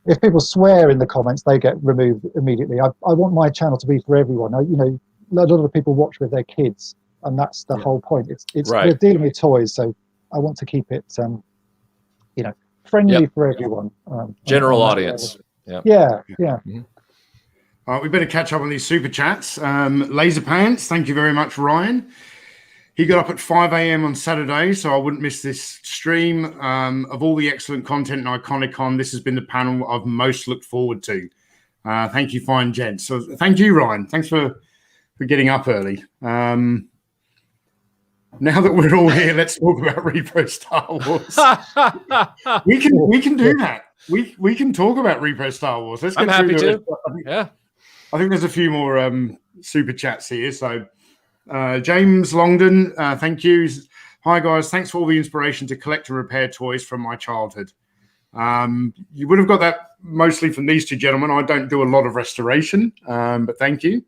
if people swear in the comments, they get removed immediately. I want my channel to be for everyone. A lot of the people watch with their kids, and that's the whole point. We're dealing with toys, so I want to keep it friendly for everyone. General audience. Yeah. We better catch up on these super chats. Laser Pants, thank you very much, Ryan. He got up at 5 a.m. on Saturday, so I wouldn't miss this stream. Of all the excellent content in Iconicon, this has been the panel I've most looked forward to. Thank you, fine gents. So thank you, Ryan. Thanks for getting up early. Now that we're all here, let's talk about Repro Star Wars. we can do that. We can talk about Repro Star Wars. Let's get I'm happy to. I think there's a few more super chats here. So James Longdon, thank you. Hi guys, thanks for all the inspiration to collect and repair toys from my childhood. You would have got that mostly from these two gentlemen. I don't do a lot of restoration, but thank you.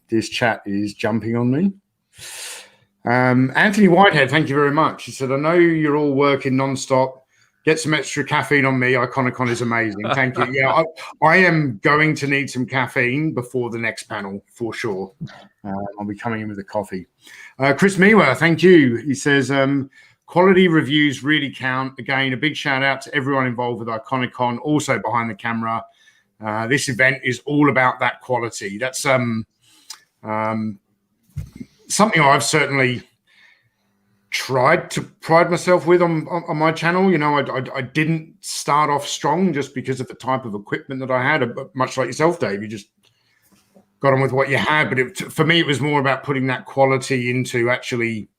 This chat is jumping on me. Anthony Whitehead, thank you very much. He said, I know you're all working non-stop. Get some extra caffeine on me. Iconicon is amazing. Thank you. Yeah, I am going to need some caffeine before the next panel for sure. I'll be coming in with a coffee. Chris Miwa, thank you. He says, quality reviews really count. Again, a big shout out to everyone involved with Iconicon, also behind the camera. This event is all about that quality. That's something I've certainly tried to pride myself with on my channel. You know, I didn't start off strong just because of the type of equipment that I had. Much like yourself, Dave, you just got on with what you had. But for me, it was more about putting that quality into actually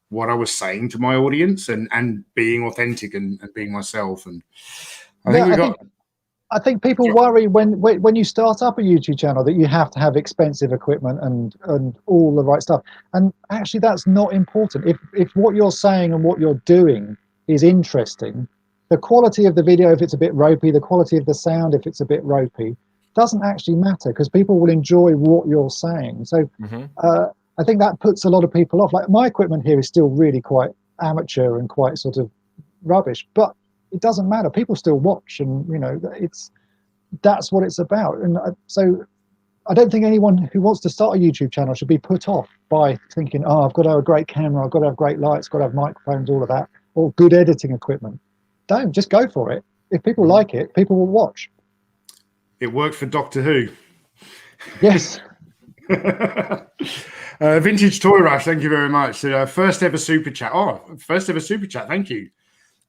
what I was saying to my audience and being authentic and being myself. And I think people worry when you start up a YouTube channel that you have to have expensive equipment and all the right stuff. And actually, that's not important. If what you're saying and what you're doing is interesting, the quality of the video, if it's a bit ropey, the quality of the sound, if it's a bit ropey, doesn't actually matter because people will enjoy what you're saying. So I think that puts a lot of people off. Like my equipment here is still really quite amateur and quite sort of rubbish, but it doesn't matter. People still watch, and you know that's what it's about. And so I don't think anyone who wants to start a YouTube channel should be put off by thinking, "Oh, I've got to have a great camera, I've got to have great lights, got to have microphones, all of that, or good editing equipment." Don't, just go for it. If people like it, people will watch. It worked for Doctor Who. Yes. Vintage Toy Rush, thank you very much. First ever super chat. Oh, first ever super chat. Thank you.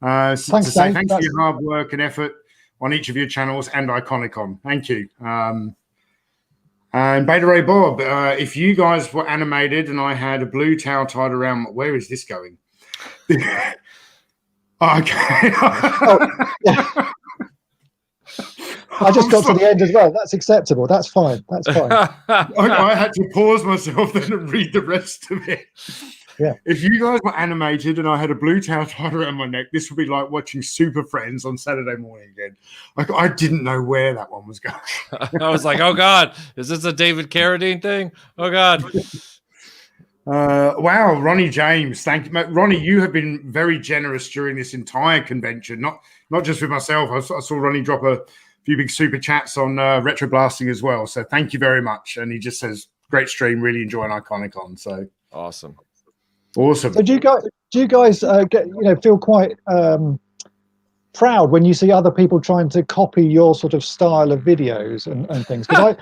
Thanks, Dave. Thanks for your hard work and effort on each of your channels and Iconicon. Thank you. And Beta Ray Bob, if you guys were animated and I had a blue towel tied around, where is this going? Okay. Yeah. I just got to the end as well. That's acceptable. That's fine. That's fine. I had to pause myself then and read the rest of it. Yeah. If you guys were animated and I had a blue towel tied around my neck, this would be like watching Super Friends on Saturday morning again. Like I didn't know where that one was going. I was like, oh God, is this a David Carradine thing? Oh God. Wow, Ronnie James. Thank you. Ronnie, you have been very generous during this entire convention, not just with myself. I saw Ronnie drop a few big super chats on RetroBlasting as well. So thank you very much. And he just says, great stream, really enjoying Iconicon. So awesome. So do you guys feel quite proud when you see other people trying to copy your sort of style of videos and things? Because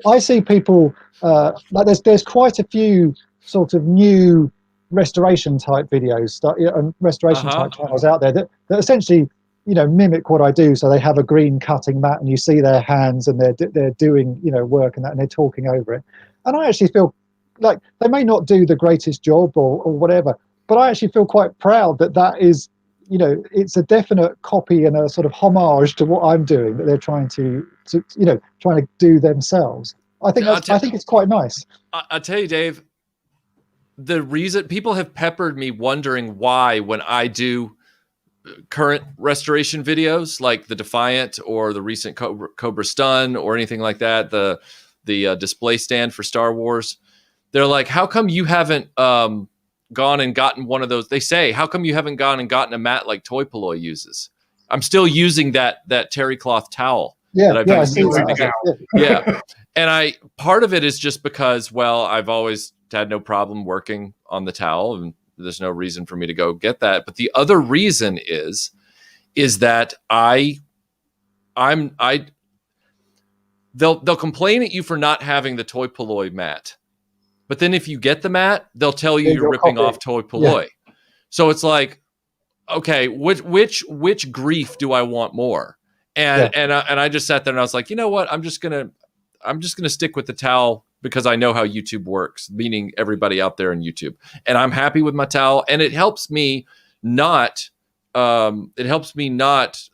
I see people like there's quite a few sort of new restoration type videos and restoration type channels out there that essentially mimic what I do. So they have a green cutting mat and you see their hands and they're doing work and that and they're talking over it. And I actually feel like they may not do the greatest job or whatever, but I actually feel quite proud that is, it's a definite copy and a sort of homage to what I'm doing that they're trying to do themselves. I think it's quite nice. I'll tell you, Dave, the reason people have peppered me wondering why when I do current restoration videos like the Defiant or the recent Cobra Stun or anything like that, the display stand for Star Wars, they're like, how come you haven't gone and gotten one of those? They say, how come you haven't gone and gotten a mat like Toy Polloi uses? I'm still using that terry cloth towel. Yeah, that I've been using yeah. And part of it is just because, well, I've always had no problem working on the towel and there's no reason for me to go get that. But the other reason is that they'll complain at you for not having the Toy Polloi mat. But then if you get the mat, they'll tell you you're ripping off Toy Polloi. Yeah. So it's like, okay, which grief do I want more? And I just sat there and I was like, you know what? I'm just gonna stick with the towel because I know how YouTube works, meaning everybody out there in YouTube. And I'm happy with my towel, and it helps me not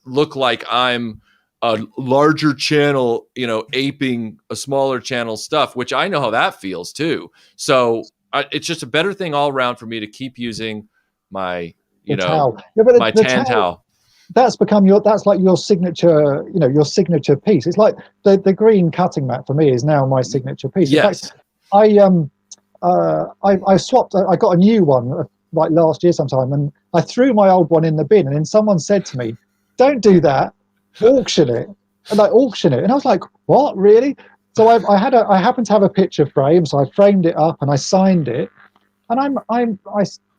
look like I'm a larger channel, you know, aping a smaller channel stuff, which I know how that feels too. So it's just a better thing all around for me to keep using my, you know, towel. Yeah, but my the tan towel. That's become that's like your signature, you know, your signature piece. It's like the green cutting mat for me is now my signature piece. Yes. In fact, I swapped. I got a new one like last year sometime, and I threw my old one in the bin. And then someone said to me, "Don't do that. Auction it." And I auction it, and I was like, "What, really?" So I happened to have a picture frame, so I framed it up and I signed it, and I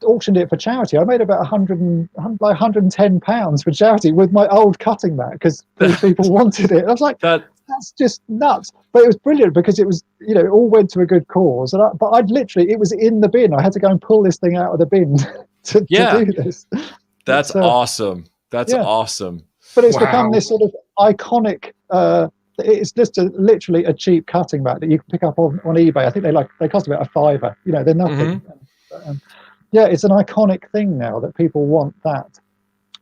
auctioned it for charity. I made about £110 for charity with my old cutting mat because people wanted it. I was like, that's just nuts. But it was brilliant because it was, you know, it all went to a good cause. And but I'd literally, it was in the bin. I had to go and pull this thing out of the bin to do this. That's awesome. That's awesome. But it's become this sort of iconic. It's just literally a cheap cutting mat that you can pick up on eBay. I think they cost about £5. You know, they're nothing. Yeah, it's an iconic thing now that people want that.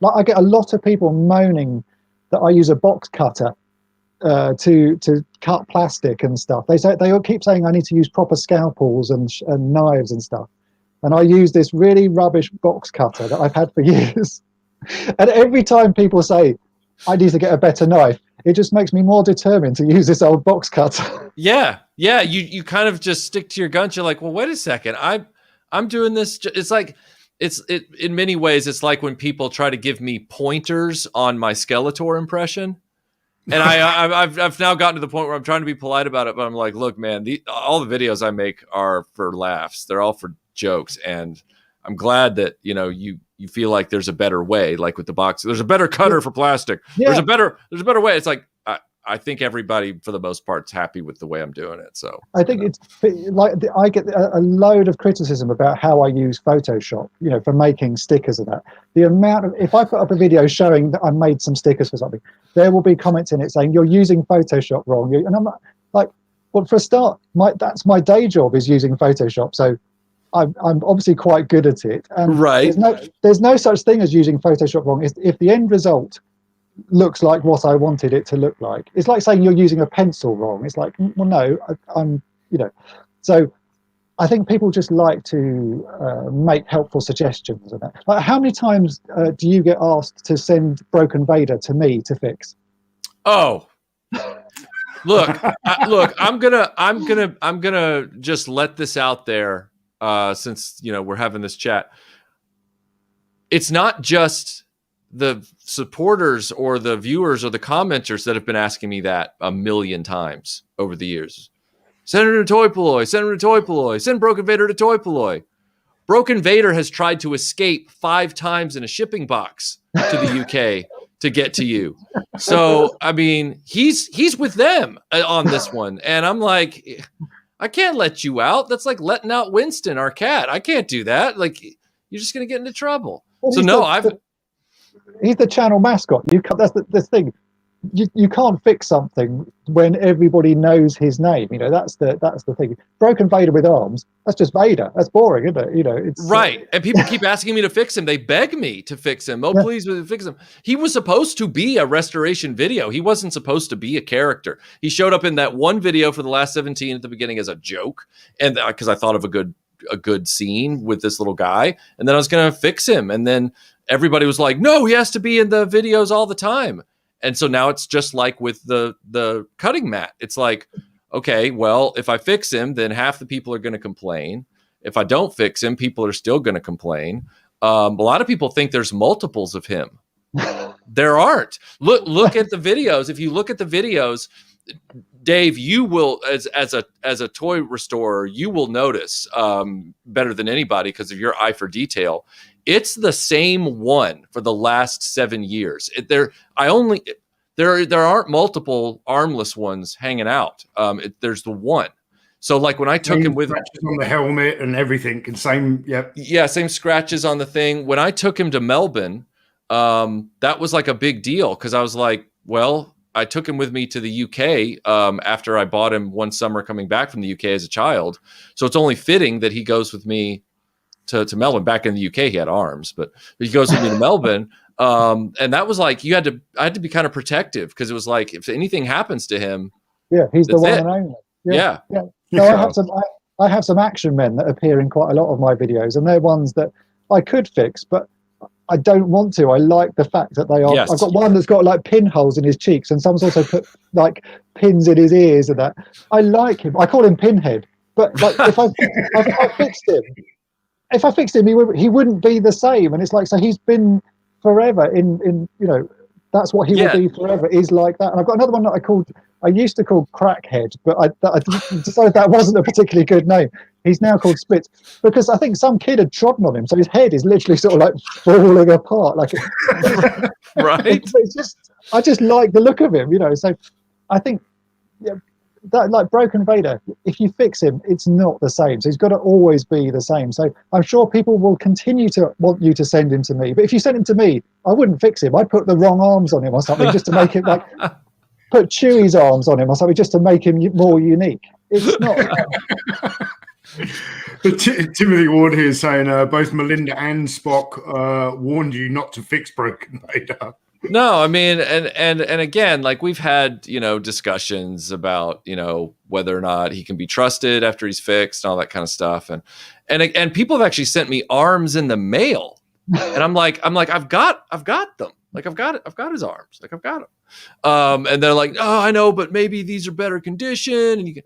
Like I get a lot of people moaning that I use a box cutter to cut plastic and stuff. They all keep saying I need to use proper scalpels and knives and stuff. And I use this really rubbish box cutter that I've had for years. And every time people say I need to get a better knife, it just makes me more determined to use this old box cutter. Yeah. You kind of just stick to your guns. You're like, well, wait a second. I'm doing this. It's like, in many ways, it's like when people try to give me pointers on my Skeletor impression. And I've now gotten to the point where I'm trying to be polite about it, but I'm like, look, man, all the videos I make are for laughs. They're all for jokes. And I'm glad that, you know, you feel like there's a better way, like with the box. There's a better cutter for plastic. Yeah. There's a better way. It's like, I think everybody, for the most part, is happy with the way I'm doing it. So I think it's like I get a load of criticism about how I use Photoshop, you know, for making stickers and that. The amount of, if I put up a video showing that I made some stickers for something, there will be comments in it saying you're using Photoshop wrong. And I'm like, well, for a start, that's my day job is using Photoshop. So I'm obviously quite good at it. And right. There's no such thing as using Photoshop wrong. If the end result looks like what I wanted it to look like, it's like saying you're using a pencil wrong. It's like, well, no, I'm, you know. So I think people just like to make helpful suggestions and that. Like, how many times do you get asked to send Broken Vader to me to fix? Oh, look, I'm gonna just let this out there since, you know, we're having this chat. It's not just the supporters or the viewers or the commenters that have been asking me that a million times over the years. Send her to Toy Polloi, send her to Toy Polloi, send Broken Vader to Toy Polloi. Broken Vader has tried to escape 5 times in a shipping box to the UK to get to you. So, I mean, he's with them on this one. And I'm like, I can't let you out. That's like letting out Winston, our cat. I can't do that. Like, you're just going to get into trouble. Well, so no, he's the channel mascot. That's the thing. You can't fix something when everybody knows his name. You know, that's the thing. Broken Vader with arms. That's just Vader. That's boring, isn't it? You know, it's right. And people keep asking me to fix him. They beg me to fix him. Oh, yeah. Please fix him. He was supposed to be a restoration video. He wasn't supposed to be a character. He showed up in that one video for the last 17 at the beginning as a joke, and because I thought of a good scene with this little guy, and then I was going to fix him, and then everybody was like, no, he has to be in the videos all the time. And so now it's just like with the cutting mat. It's like, okay, well, if I fix him, then half the people are going to complain. If I don't fix him, people are still going to complain. A lot of people think there's multiples of him. There aren't. Look at the videos. If you look at the videos, Dave, you will, as a toy restorer, you will notice better than anybody because of your eye for detail. It's the same one for the last 7 years. There aren't multiple armless ones hanging out. There's the one. So like when I took him with scratches on the helmet and everything, and same scratches on the thing. When I took him to Melbourne, that was like a big deal because I was like, well, I took him with me to the UK after I bought him one summer coming back from the UK as a child. So it's only fitting that he goes with me to Melbourne. Back in the UK, he had arms, but he goes with me to Melbourne. And that was like, I had to be kind of protective, because it was like, if anything happens to him, he's the one it. and only. Yeah. No, I have some action men that appear in quite a lot of my videos, and they're ones that I could fix, but I don't want to. I like the fact that they are. Yes. I've got one that's got like pinholes in his cheeks, and someone's also put like pins in his ears and that. I like him. I call him Pinhead. But like, if I fixed him, he wouldn't be the same. And it's like, so he's been forever in that's what he will be forever, is like that. And I've got another one that I used to call Crackhead, but I decided that wasn't a particularly good name. He's now called Spitz, because I think some kid had trodden on him, so his head is literally sort of like falling apart. Like, right? It's just, I just like the look of him, So I think, that, like Broken Vader, if you fix him, it's not the same. So he's got to always be the same. So I'm sure people will continue to want you to send him to me. But if you sent him to me, I wouldn't fix him. I'd put the wrong arms on him or something, just to make him like, put Chewie's arms on him or something, just to make him more unique. It's not. But Timothy Ward here is saying both Melinda and Spock warned you not to fix Broken Vader. No, I mean, and again, like, we've had, discussions about, whether or not he can be trusted after he's fixed and all that kind of stuff. And people have actually sent me arms in the mail, and I'm like, I've got them. Like, I've got his arms. Like, I've got them. And they're like, oh, I know, but maybe these are better condition. And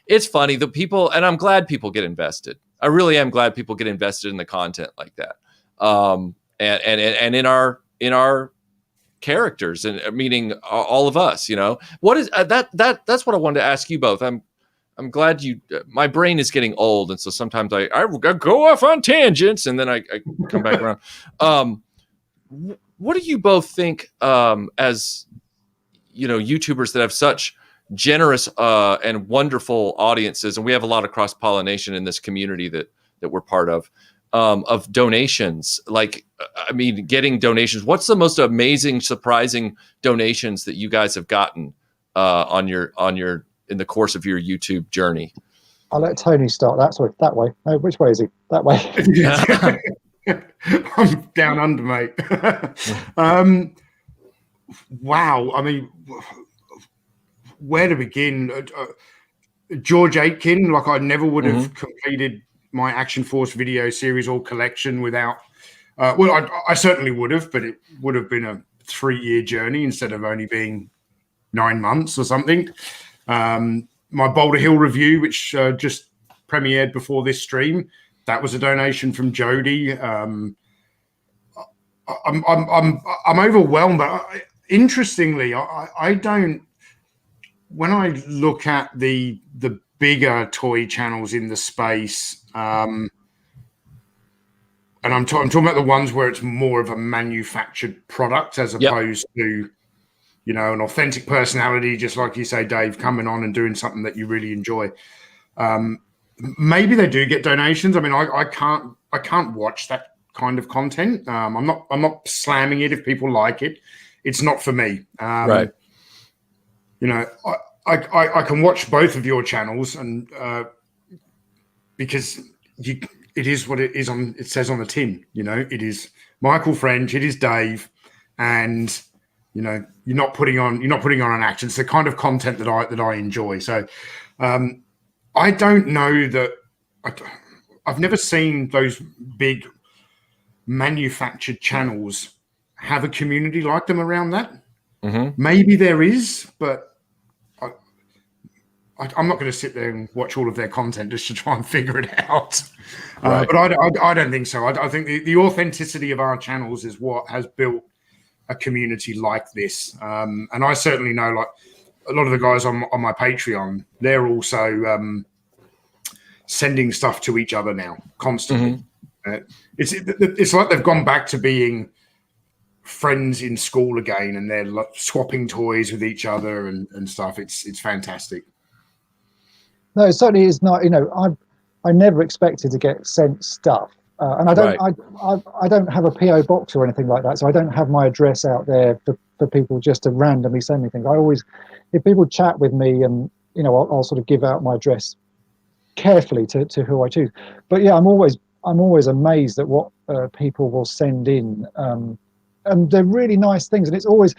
it's funny, the people, and I'm glad people get invested. I really am glad people get invested in the content like that. And in our characters, and meaning all of us, what is that's what I wanted to ask you both. I'm glad my brain is getting old, and so sometimes I go off on tangents and then I come back around. What do you both think, as YouTubers that have such generous and wonderful audiences, and we have a lot of cross-pollination in this community that we're part of donations? Like, I mean, getting donations. What's the most amazing, surprising donations that you guys have gotten in the course of your YouTube journey? I'll let Tony start. That way. No, which way is he? That way. I'm down under, mate. Wow. I mean, where to begin? George Aitken, like, I never would have completed my Action Force video series or collection without, I certainly would have, but it would have been a 3-year journey instead of only being 9 months or something. My Boulder Hill review, which just premiered before this stream, that was a donation from Jody. I'm overwhelmed, but interestingly, I don't. When I look at the bigger toy channels in the space, and I'm talking about the ones where it's more of a manufactured product as opposed to, an authentic personality, just like you say, Dave, coming on and doing something that you really enjoy. Maybe they do get donations. I mean, I can't watch that kind of content. I'm not slamming it if people like it. It's not for me. Right. I can watch both of your channels, and because it is what it is it says on the tin. It is Michael French, it is Dave, and you're not putting on an act. It's the kind of content that I enjoy. So I don't know that I've never seen those big manufactured channels have a community like them around that. Maybe there is, but I'm not going to sit there and watch all of their content just to try and figure it out. Right. But I don't think so. I think the authenticity of our channels is what has built a community like this. And I certainly know, like, a lot of the guys on my Patreon, they're also sending stuff to each other now constantly. It's like they've gone back to being friends in school again, and they're like swapping toys with each other and stuff. It's fantastic. No, it certainly is not. I never expected to get sent stuff, and I don't. Right. I don't have a PO box or anything like that, so I don't have my address out there for people just to randomly send me things. I always, if people chat with me, and I'll sort of give out my address carefully to who I choose. But yeah, I'm always amazed at what people will send in. and they're really nice things, and it's always,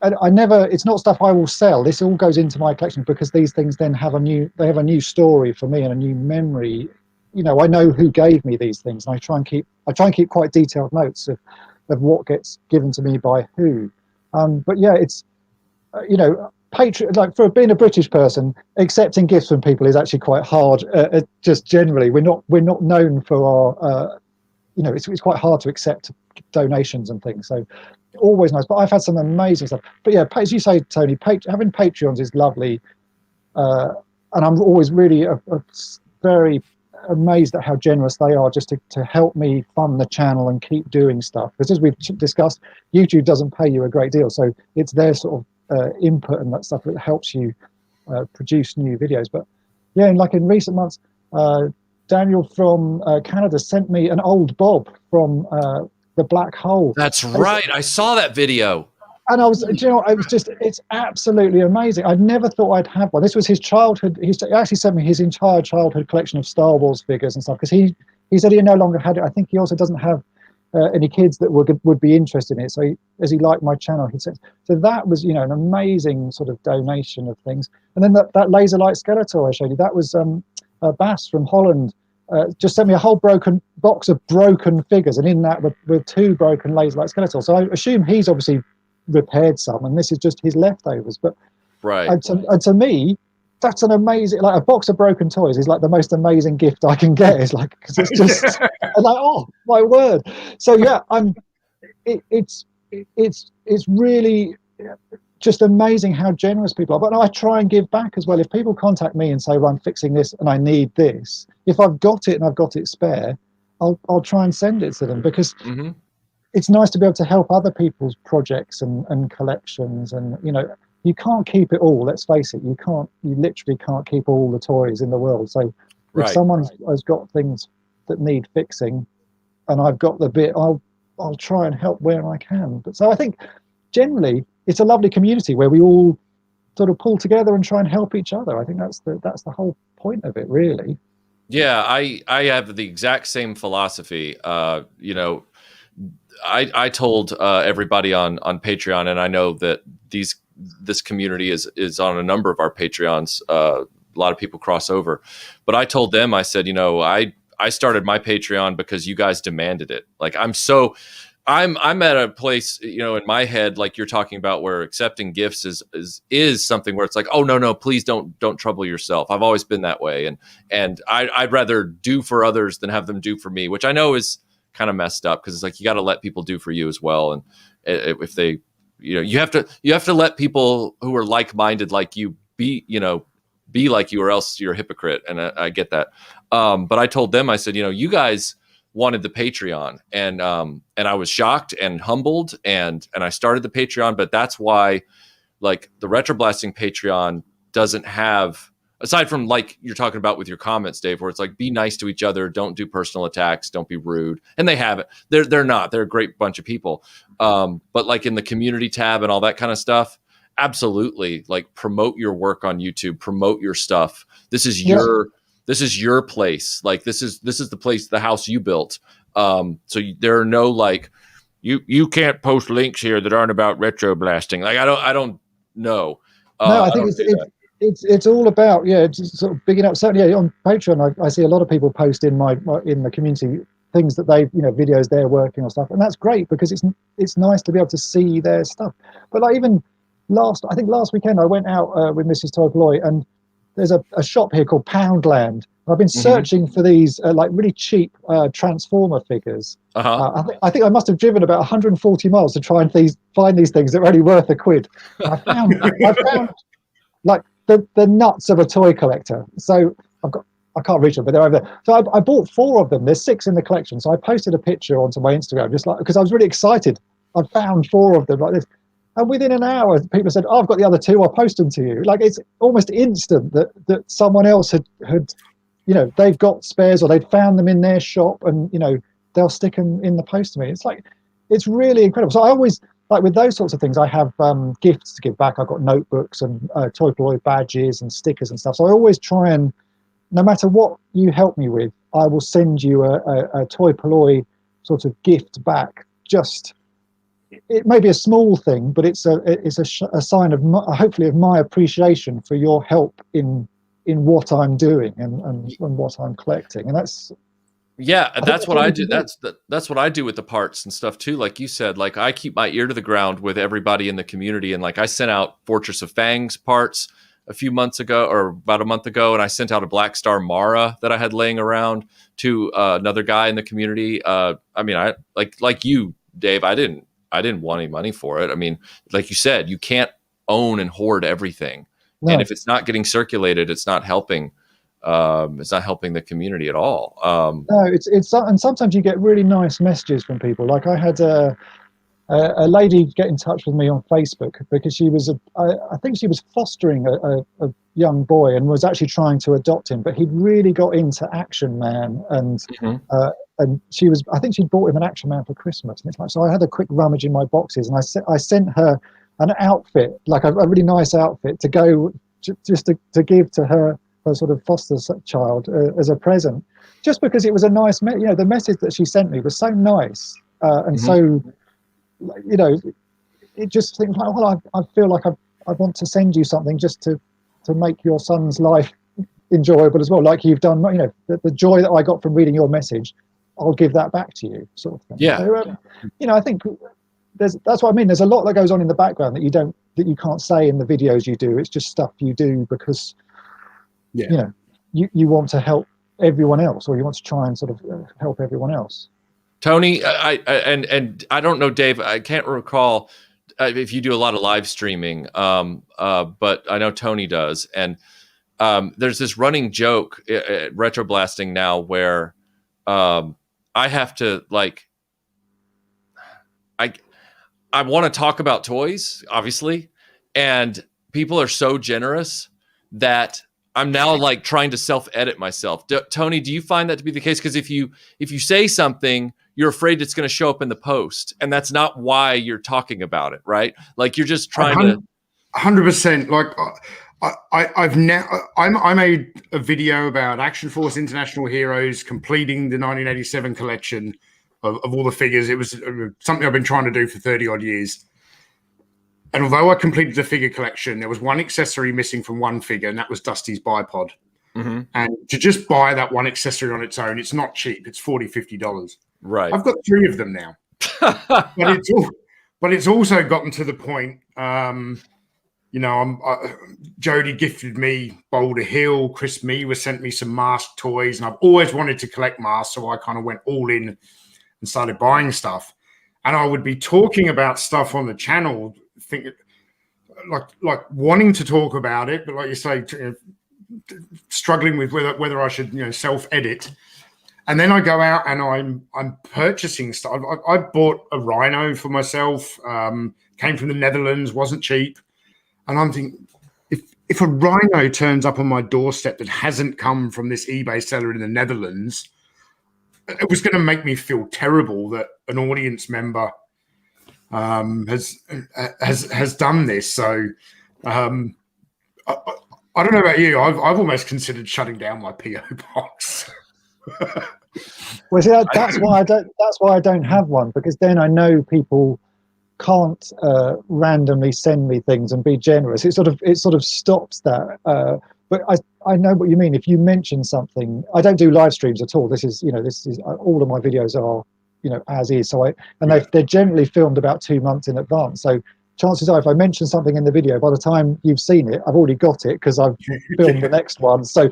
it's not stuff I will sell. This all goes into my collection because these things then have a new story for me and a new memory. You know, I know who gave me these things, and I try and keep quite detailed notes of what gets given to me by who. But yeah, it's you know, like for being a British person, accepting gifts from people is actually quite hard. Just generally, we're not known for our you know, it's quite hard to accept donations and things. So always nice. But I've had some amazing stuff. But yeah, as you say, Tony, having Patreons is lovely. And I'm always really very amazed at how generous they are just to help me fund the channel and keep doing stuff. Because as we've discussed, YouTube doesn't pay you a great deal. So it's their sort of input and that stuff that helps you produce new videos. But yeah, and like in recent months, Daniel from Canada sent me an old Bob from the Black Hole. That's right. I saw that video. And I was, you know, it's absolutely amazing. I never thought I'd have one. This was his childhood. He actually sent me his entire childhood collection of Star Wars figures and stuff, because he said he no longer had it. I think he also doesn't have any kids that would be interested in it. So as he liked my channel, he said, so that was, you know, an amazing sort of donation of things. And then that laser light Skeletor I showed you, that was Bass from Holland. Just sent me a whole box of broken figures, and in that were 2 broken laser light Skeletor. So I assume he's obviously repaired some, and this is just his leftovers. But right, and to me, that's an amazing, like, a box of broken toys is like the most amazing gift I can get. It's like, because it's just I'm like, oh my word. So yeah, it's really just amazing how generous people are. But I try and give back as well. If people contact me and say, well, I'm fixing this and I need this, if I've got it and I've got it spare, I'll try and send it to them, because it's nice to be able to help other people's projects and collections. And you know, you can't keep it all. Let's face it, you literally can't keep all the toys in the world. So if someone has got things that need fixing and I've got the bit, I'll try and help where I can. But so I think generally it's a lovely community where we all sort of pull together and try and help each other. I think that's the whole point of it, really. Yeah, I have the exact same philosophy. You know, I told everybody on Patreon, and I know that this community is on a number of our Patreons. A lot of people cross over, but I told them, I said, you know, I started my Patreon because you guys demanded it. Like, I'm at a place, you know, in my head, like you're talking about, where accepting gifts is something where it's like, oh no, please don't trouble yourself. I've always been that way, and I'd rather do for others than have them do for me, which I know is kind of messed up, because it's like you got to let people do for you as well. And if they, you know, you have to let people who are like-minded like you be like you, or else you're a hypocrite. And I get that. But I told them, I said, you know, you guys wanted the Patreon, and I was shocked and humbled, and I started the Patreon. But that's why, like, the RetroBlasting Patreon doesn't have, aside from like you're talking about with your comments, Dave, where it's like, be nice to each other, don't do personal attacks, don't be rude. And they have it. They're not. They're a great bunch of people. But like in the community tab and all that kind of stuff, absolutely, like, promote your work on YouTube, promote your stuff. This is your place. Like, this is the place, the house you built. So there are no, like, you can't post links here that aren't about RetroBlasting. Like, I don't know. No, I think it's all about, just sort of bigging up. Certainly, on Patreon, I see a lot of people post in the community things that they've, you know, videos they're working on stuff, and that's great, because it's nice to be able to see their stuff. But like, even last weekend, I went out with Mrs. Polloi, and there's a shop here called Poundland. I've been searching for these like really cheap Transformer figures. I think I must have driven about 140 miles to try and find these things that are only worth £1. I found like the nuts of a toy collector. So I can't reach them, but they're over there. So I bought 4 of them. There's 6 in the collection. So I posted a picture onto my Instagram, just like, because I was really excited. I found 4 of them like this. And within an hour, people said, oh, I've got the other 2, I'll post them to you. Like, it's almost instant that someone else had, you know, they've got spares, or they'd found them in their shop, and, you know, they'll stick them in the post to me. It's like, it's really incredible. So I always, like, with those sorts of things, I have gifts to give back. I've got notebooks and Toy Polloi badges and stickers and stuff. So I always try and, no matter what you help me with, I will send you a Toy Polloi sort of gift back, just it may be a small thing, but it's a sign of hopefully of my appreciation for your help in what I'm doing and what I'm collecting, and that's. Yeah, that's what I do. That's what I do with the parts and stuff too. Like you said, like I keep my ear to the ground with everybody in the community, and like I sent out Fortress of Fangs parts a few months ago, or about a month ago, and I sent out a Black Star Mara that I had laying around to another guy in the community. I mean, I like you, Dave. I didn't want any money for it. I mean, like you said, you can't own and hoard everything, and if it's not getting circulated, it's not helping. It's not helping the community at all. No, it's and sometimes you get really nice messages from people. Like I had a lady get in touch with me on Facebook because she was I think she was fostering a young boy and was actually trying to adopt him, but he'd really got into Action Man and she was, I think she'd bought him an Action Man for Christmas. And it's like, so I had a quick rummage in my boxes and I sent her an outfit, like a really nice outfit to go just to give to her sort of foster child as a present, just because it was a nice the message that she sent me was so nice and so, it just seems like, well, I feel like I want to send you something just to make your son's life enjoyable as well, like you've done. The joy that I got from reading your message, I'll give that back to you, sort of thing. Yeah. So, I think that's what I mean. There's a lot that goes on in the background that you can't say in the videos you do. It's just stuff you do because you want to help everyone else, or you want to try and sort of help everyone else. Tony, and I don't know, Dave, I can't recall if you do a lot of live streaming, but I know Tony does. And there's this running joke at RetroBlasting now where I have to I want to talk about toys, obviously, and people are so generous that I'm now trying to self-edit myself. Tony, do you find that to be the case? Because if you say something, you're afraid it's going to show up in the post, and that's not why you're talking about it, right? Like you're just trying to. 100%. Like I made a video about Action Force International Heroes completing the 1987 collection of all the figures. It was something I've been trying to do for 30 odd years. And although I completed the figure collection, there was one accessory missing from one figure, and that was Dusty's bipod. Mm-hmm. And to just buy that one accessory on its own, it's not cheap. It's $40, $50. Right. I've got 3 of them now. but it's also gotten to the point, Jody gifted me Boulder Hill. Chris Meewer sent me some mask toys, and I've always wanted to collect masks, so I kind of went all in and started buying stuff. And I would be talking about stuff on the channel, like wanting to talk about it, but like you say, struggling with whether I should self-edit. And then I go out and I'm purchasing stuff. I bought a rhino for myself. Came from the Netherlands, wasn't cheap. And I'm thinking, if a rhino turns up on my doorstep that hasn't come from this eBay seller in the Netherlands, it was going to make me feel terrible that an audience member has done this. So I don't know about you. I've almost considered shutting down my PO box. Well, see, that's why I don't have one, because then I know people can't randomly send me things and be generous. It sort of stops that. But I know what you mean. If you mention something, I don't do live streams at all. This is all of my videos are as is. So they're generally filmed about 2 months in advance. So chances are, if I mention something in the video, by the time you've seen it, I've already got it because I've filmed the next one. So,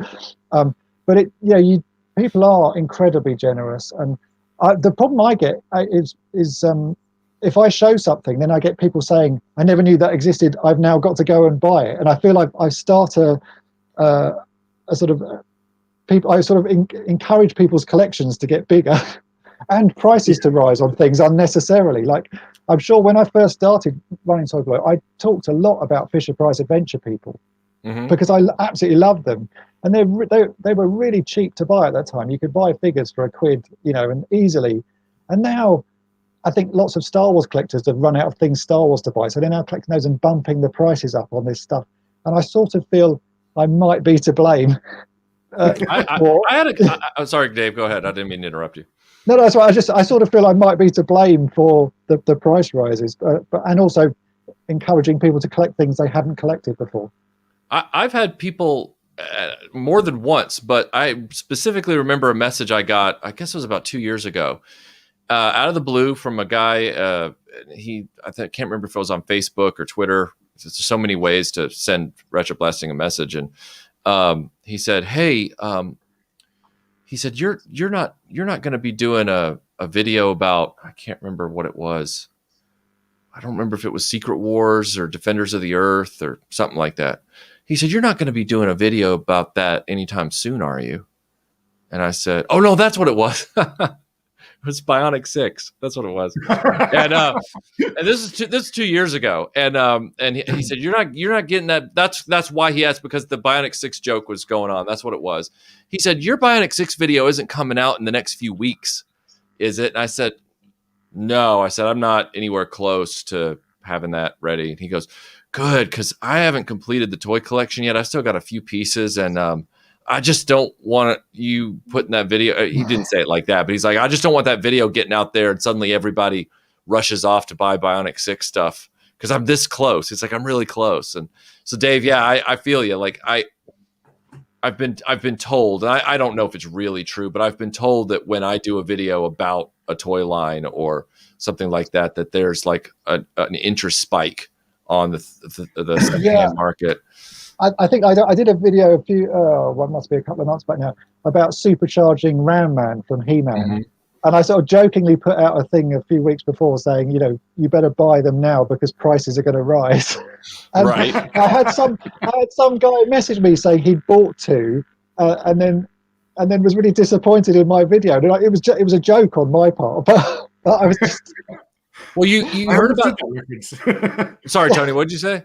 but people are incredibly generous, and the problem I get is if I show something, then I get people saying, "I never knew that existed. I've now got to go and buy it," and I feel like I start encourage people's collections to get bigger and prices to rise on things unnecessarily. Like, I'm sure when I first started running Toy Polloi, I talked a lot about Fisher Price Adventure people because I absolutely loved them, and they were really cheap to buy at that time. You could buy figures for £1, and easily. And now I think lots of Star Wars collectors have run out of things Star Wars to buy, so they're now collecting those and bumping the prices up on this stuff. And I sort of feel I might be to blame. I'm sorry, Dave. Go ahead. I didn't mean to interrupt you. No, that's right. I sort of feel I might be to blame for the price rises, but and also encouraging people to collect things they hadn't collected before. I've had people more than once, but I specifically remember a message I got, I guess it was about 2 years ago, out of the blue from a guy. I can't remember if it was on Facebook or Twitter. There's so many ways to send RetroBlasting a message, and he said, "Hey," he said, "You're not going to be doing a video about," I can't remember what it was. I don't remember if it was Secret Wars or Defenders of the Earth or something like that. He said, "You're not going to be doing a video about that anytime soon, are you?" And I said, "Oh no, that's what it was." It was Bionic 6. That's what it was. And this is 2 years ago. And he said, "You're not getting that." That's why he asked, because the Bionic 6 joke was going on. That's what it was. He said, "Your Bionic 6 video isn't coming out in the next few weeks, is it?" And I said, "No." I said, "I'm not anywhere close to having that ready." And he goes, "Good, because I haven't completed the toy collection yet. I still got a few pieces, and I just don't want you putting that video." He didn't say it like that, but he's like, "I just don't want that video getting out there and suddenly everybody rushes off to buy Bionic 6 stuff because I'm this close." It's like, I'm really close. And so, Dave, yeah, I feel you. Like I've been told, and I don't know if it's really true, but I've been told that when I do a video about a toy line or something like that, that there's like an interest spike on the secondhand market. I think I did a video must be a couple of months back now, about supercharging Ram Man from He-Man. Mm-hmm. And I sort of jokingly put out a thing a few weeks before saying, you better buy them now because prices are going to rise. And right. I had some guy message me saying he'd bought two, and then was really disappointed in my video. And it was a joke on my part, but I was just. Well, you heard about that. Sorry, Tony. What did you say?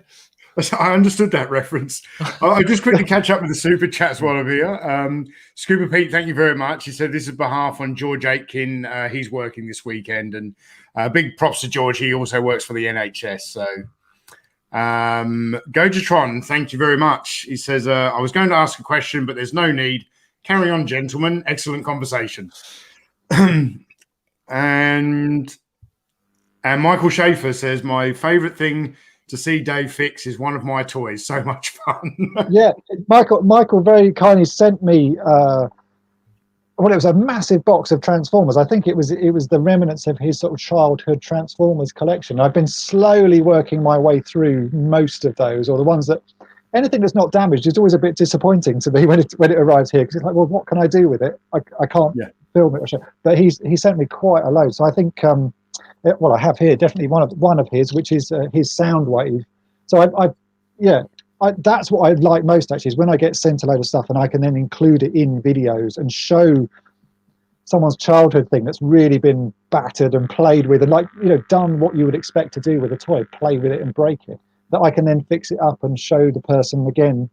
I understood that reference. I'll just quickly catch up with the super chats while I'm here. Scuba Pete, thank you very much. He said this is behalf on George Aitken. He's working this weekend, and big props to George. He also works for the NHS. So, Gojatron, thank you very much. He says, "I was going to ask a question, but there's no need. Carry on, gentlemen. Excellent conversation." and Michael Schaefer says, "My favorite thing to see Dave fix is one of my toys. So much fun." Yeah, Michael very kindly sent me it was a massive box of Transformers. I think it was the remnants of his sort of childhood Transformers collection. I've been slowly working my way through most of those, or the ones that anything that's not damaged is always a bit disappointing to me when it arrives here, because it's like, well, what can I do with it? I can't film it or show. But he sent me quite a load. So I think I have here definitely one of his, which is his Soundwave. So that's what I like most, actually, is when I get sent a load of stuff and I can then include it in videos and show someone's childhood thing that's really been battered and played with and done what you would expect to do with a toy, play with it and break it, that I can then fix it up and show the person again,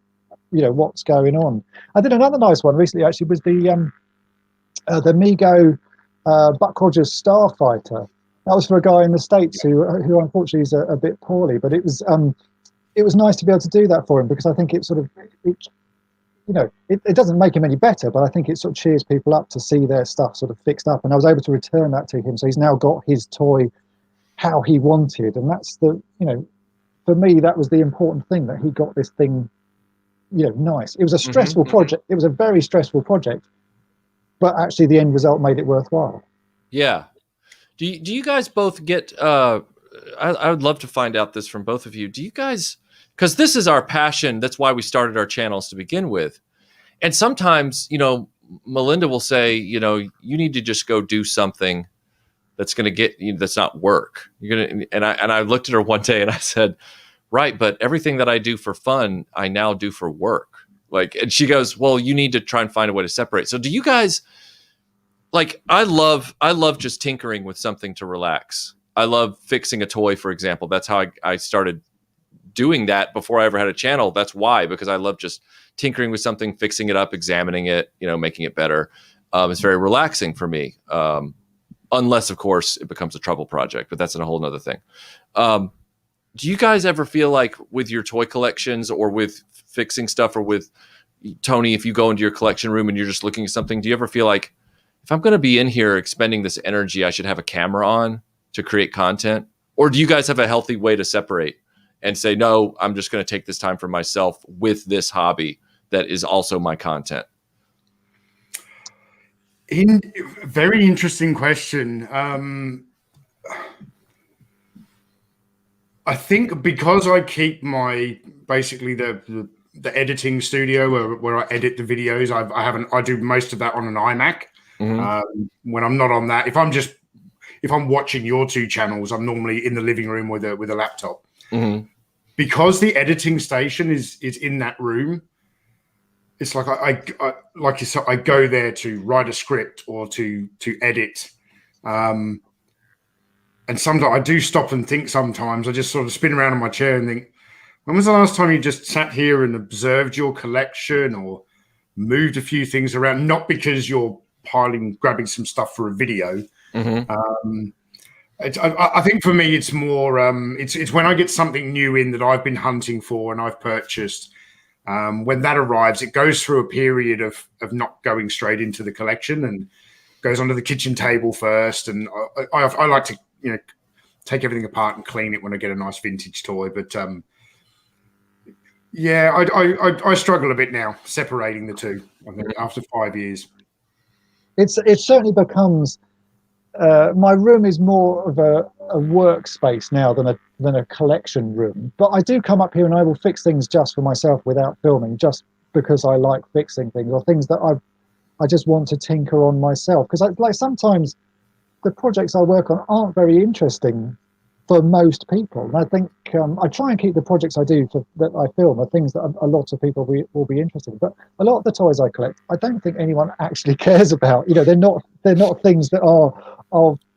what's going on. I did another nice one recently, actually, was the Mego Buck Rogers Starfighter. That was for a guy in the States who unfortunately is a bit poorly, but it was nice to be able to do that for him, because I think it doesn't make him any better, but I think it sort of cheers people up to see their stuff sort of fixed up. And I was able to return that to him, so he's now got his toy how he wanted, and that's for me, that was the important thing, that he got this thing, nice. It was a stressful project. It was a very stressful project, but actually the end result made it worthwhile. Yeah. Do you guys both get? I would love to find out this from both of you. Do you guys? Because this is our passion. That's why we started our channels to begin with. And sometimes, Melinda will say, you need to just go do something that's going to get that's not work. And I looked at her one day and I said, right, but everything that I do for fun, I now do for work. And she goes, well, you need to try and find a way to separate. So do you guys? I love just tinkering with something to relax. I love fixing a toy, for example. That's how I started doing that before I ever had a channel. That's why, because I love just tinkering with something, fixing it up, examining it, making it better. It's very relaxing for me. Unless, of course, it becomes a trouble project, but that's a whole nother thing. Do you guys ever feel like with your toy collections or with fixing stuff, or with Tony, if you go into your collection room and you're just looking at something, do you ever feel like if I'm going to be in here expending this energy, I should have a camera on to create content? Or do you guys have a healthy way to separate and say, no, I'm just going to take this time for myself with this hobby that is also my content? Very interesting question. I think because I keep my basically the editing studio where I edit the videos, I do most of that on an iMac. When I'm not on that, if I'm watching your two channels, I'm normally in the living room with a laptop. Because the editing station is in that room. It's like I like you said, I go there to write a script or to edit. And sometimes I do stop and think sometimes. I just sort of spin around in my chair and think, when was the last time you just sat here and observed your collection or moved a few things around? Not because you're grabbing some stuff for a video. I think for me, it's more, it's when I get something new in that I've been hunting for and I've purchased. When that arrives, it goes through a period of not going straight into the collection and goes onto the kitchen table first. And I like to, take everything apart and clean it when I get a nice vintage toy. But I struggle a bit now separating the two. I think after 5 years, it certainly becomes. My room is more of a workspace now than a collection room. But I do come up here and I will fix things just for myself without filming, just because I like fixing things or things that I just want to tinker on myself. Because sometimes the projects I work on aren't very interesting for most people. And I think I try and keep the projects I do that I film are things that a lot of people will be interested in. But a lot of the toys I collect, I don't think anyone actually cares about. They're not things that are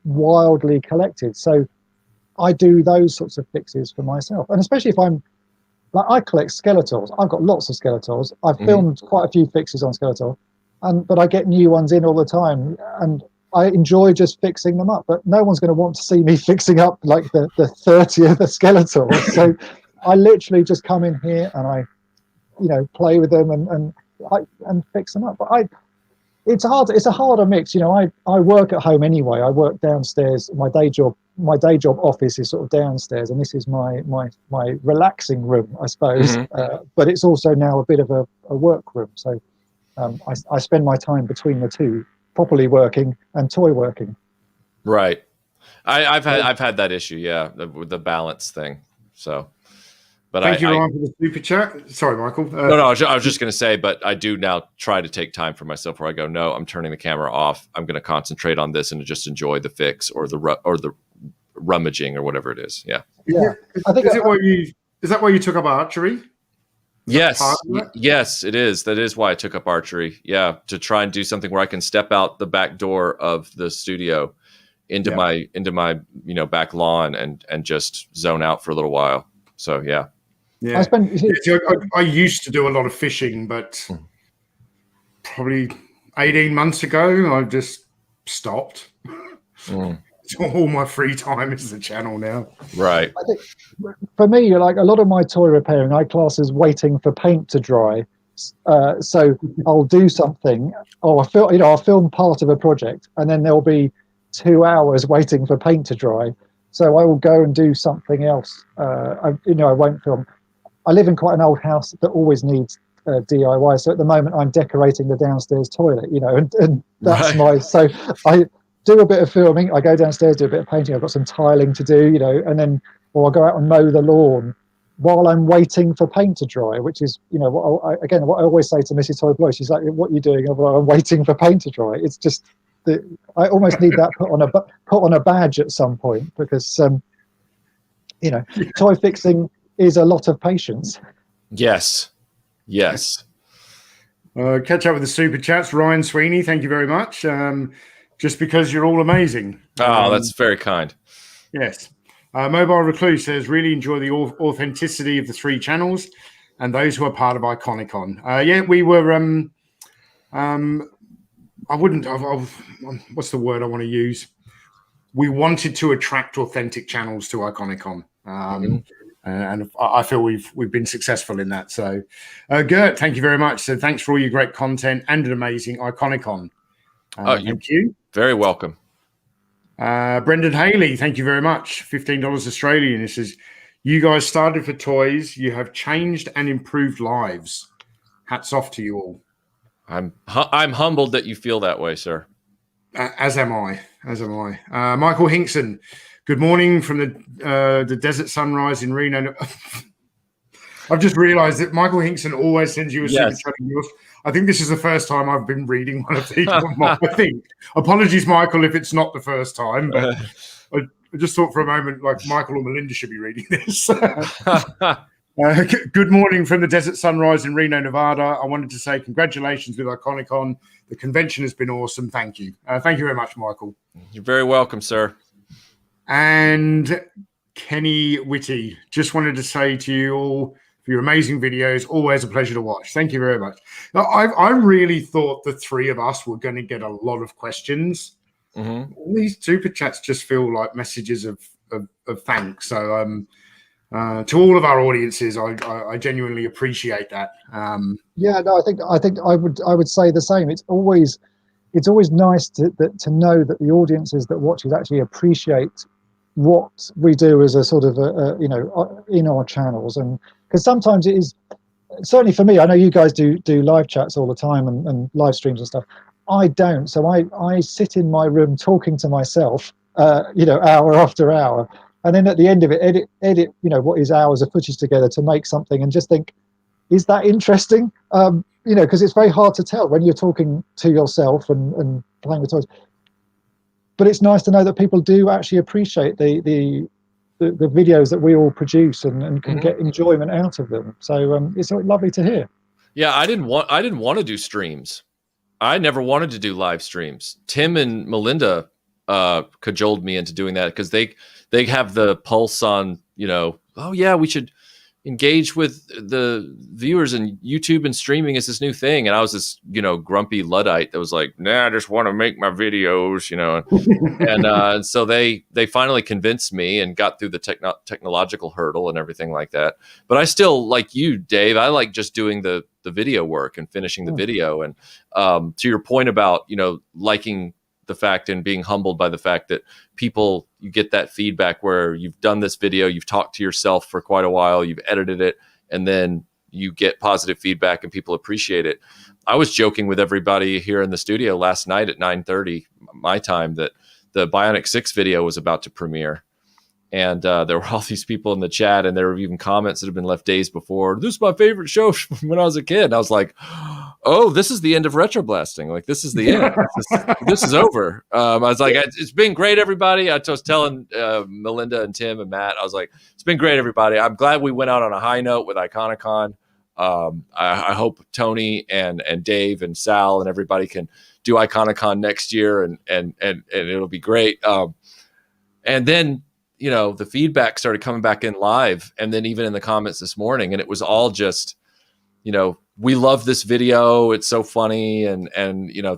wildly collected. So I do those sorts of fixes for myself. And especially if I collect Skeletors. I've got lots of Skeletors. I've filmed quite a few fixes on Skeletor, but I get new ones in all the time. And I enjoy just fixing them up, but no one's going to want to see me fixing up like the 30th Skeletor. So I literally just come in here and I, play with them and fix them up. But it's hard. It's a harder mix. I work at home anyway. I work downstairs. My day job office is sort of downstairs, and this is my relaxing room, I suppose. But it's also now a bit of a work room. So I spend my time between the two, properly working and toy working. Right. I've had that issue, with the balance thing. So, but thank you, Ryan, for the super chat. Sorry, Michael. No, I was just going to say, but I do now try to take time for myself where I go, no, I'm turning the camera off. I'm going to concentrate on this and just enjoy the fix or the rummaging or whatever it is. Yeah. I think is that why you took up archery? Yes, it is. That is why I took up archery. Yeah, to try and do something where I can step out the back door of the studio into my back lawn and just zone out for a little while. So yeah. I used to do a lot of fishing, but probably 18 months ago I just stopped. All my free time is the channel now. Right. I think for me, like a lot of my toy repairing, I class as waiting for paint to dry. So I'll do something, or I'll film part of a project, and then there'll be 2 hours waiting for paint to dry. So I will go and do something else. I won't film. I live in quite an old house that always needs DIY. So at the moment, I'm decorating the downstairs toilet. And that's right. So I do a bit of filming. I go downstairs, do a bit of painting. I've got some tiling to do, and then I'll go out and mow the lawn while I'm waiting for paint to dry, which is, what I always say to Mrs. Toy, she's like, "What are you doing?" I'm waiting for paint to dry. It's just I almost need that put on a badge at some point because, toy fixing is a lot of patience. Yes. Catch up with the super chats. Ryan Sweeney, thank you very much. Just because you're all amazing. Oh, that's very kind. Yes. Mobile Recluse says, really enjoy the authenticity of the 3 channels and those who are part of Iconicon. We were, what's the word I want to use? We wanted to attract authentic channels to Iconicon. And I feel we've been successful in that. So, Gert, thank you very much. So thanks for all your great content and an amazing Iconicon. Thank you. Very welcome. Brendan Haley, thank you very much. $15 Australian. It says, you guys started for toys. You have changed and improved lives. Hats off to you all. I'm humbled that you feel that way, sir. As am I. Michael Hinkson, good morning from the desert sunrise in Reno. I've just realized that Michael Hinkson always sends you a super chat. I think this is the first time I've been reading one of these. I think. Apologies, Michael, if it's not the first time, but I just thought for a moment like Michael or Melinda should be reading this. Good morning from the desert sunrise in Reno, Nevada. I wanted to say congratulations with Iconicon. The convention has been awesome. Thank you. Thank you very much, Michael. You're very welcome, sir. And Kenny Whitty, just wanted to say to you all, for your amazing videos, always a pleasure to watch. Thank you very much. Now, I really thought the three of us were going to get a lot of questions. Mm-hmm. All these super chats just feel like messages of thanks. So to all of our audiences, I genuinely appreciate that. Yeah, no, I think I would say the same. It's always nice to know that the audiences that watch it actually appreciate what we do as a sort of in our channels. And because sometimes it is, certainly for me, I know you guys do live chats all the time and live streams and stuff. I don't. So I sit in my room talking to myself, hour after hour. And then at the end of it, edit, what is hours of footage together to make something and just think, is that interesting? Because it's very hard to tell when you're talking to yourself and playing with toys. But it's nice to know that people do actually appreciate the videos that we all produce and can get enjoyment out of them. So it's lovely to hear. Yeah, I didn't want to do streams. I never wanted to do live streams. Tim and Melinda cajoled me into doing that because they have the pulse on, oh yeah, we should engage with the viewers, and YouTube and streaming is this new thing. And I was this, grumpy Luddite that was like, nah, I just want to make my videos, and so they finally convinced me and got through the technological hurdle and everything like that. But I still, like you, Dave, I like just doing the video work and finishing the video. And to your point about, liking the fact and being humbled by the fact that you get that feedback where you've done this video, you've talked to yourself for quite a while, you've edited it, and then you get positive feedback and people appreciate it. I was joking with everybody here in the studio last night at 9:30 my time that the Bionic 6 video was about to premiere. And there were all these people in the chat, and there were even comments that had been left days before. This is my favorite show from when I was a kid. And I was like, oh, this is the end of RetroBlasting. Like, this is the end. This is over. I was like, it's been great, everybody. I was telling Melinda and Tim and Matt, I was like, it's been great, everybody. I'm glad we went out on a high note with Iconicon. I hope Tony and Dave and Sal and everybody can do Iconicon next year, and it'll be great. And then, the feedback started coming back in live, and then even in the comments this morning, and it was all just, we love this video. It's so funny. And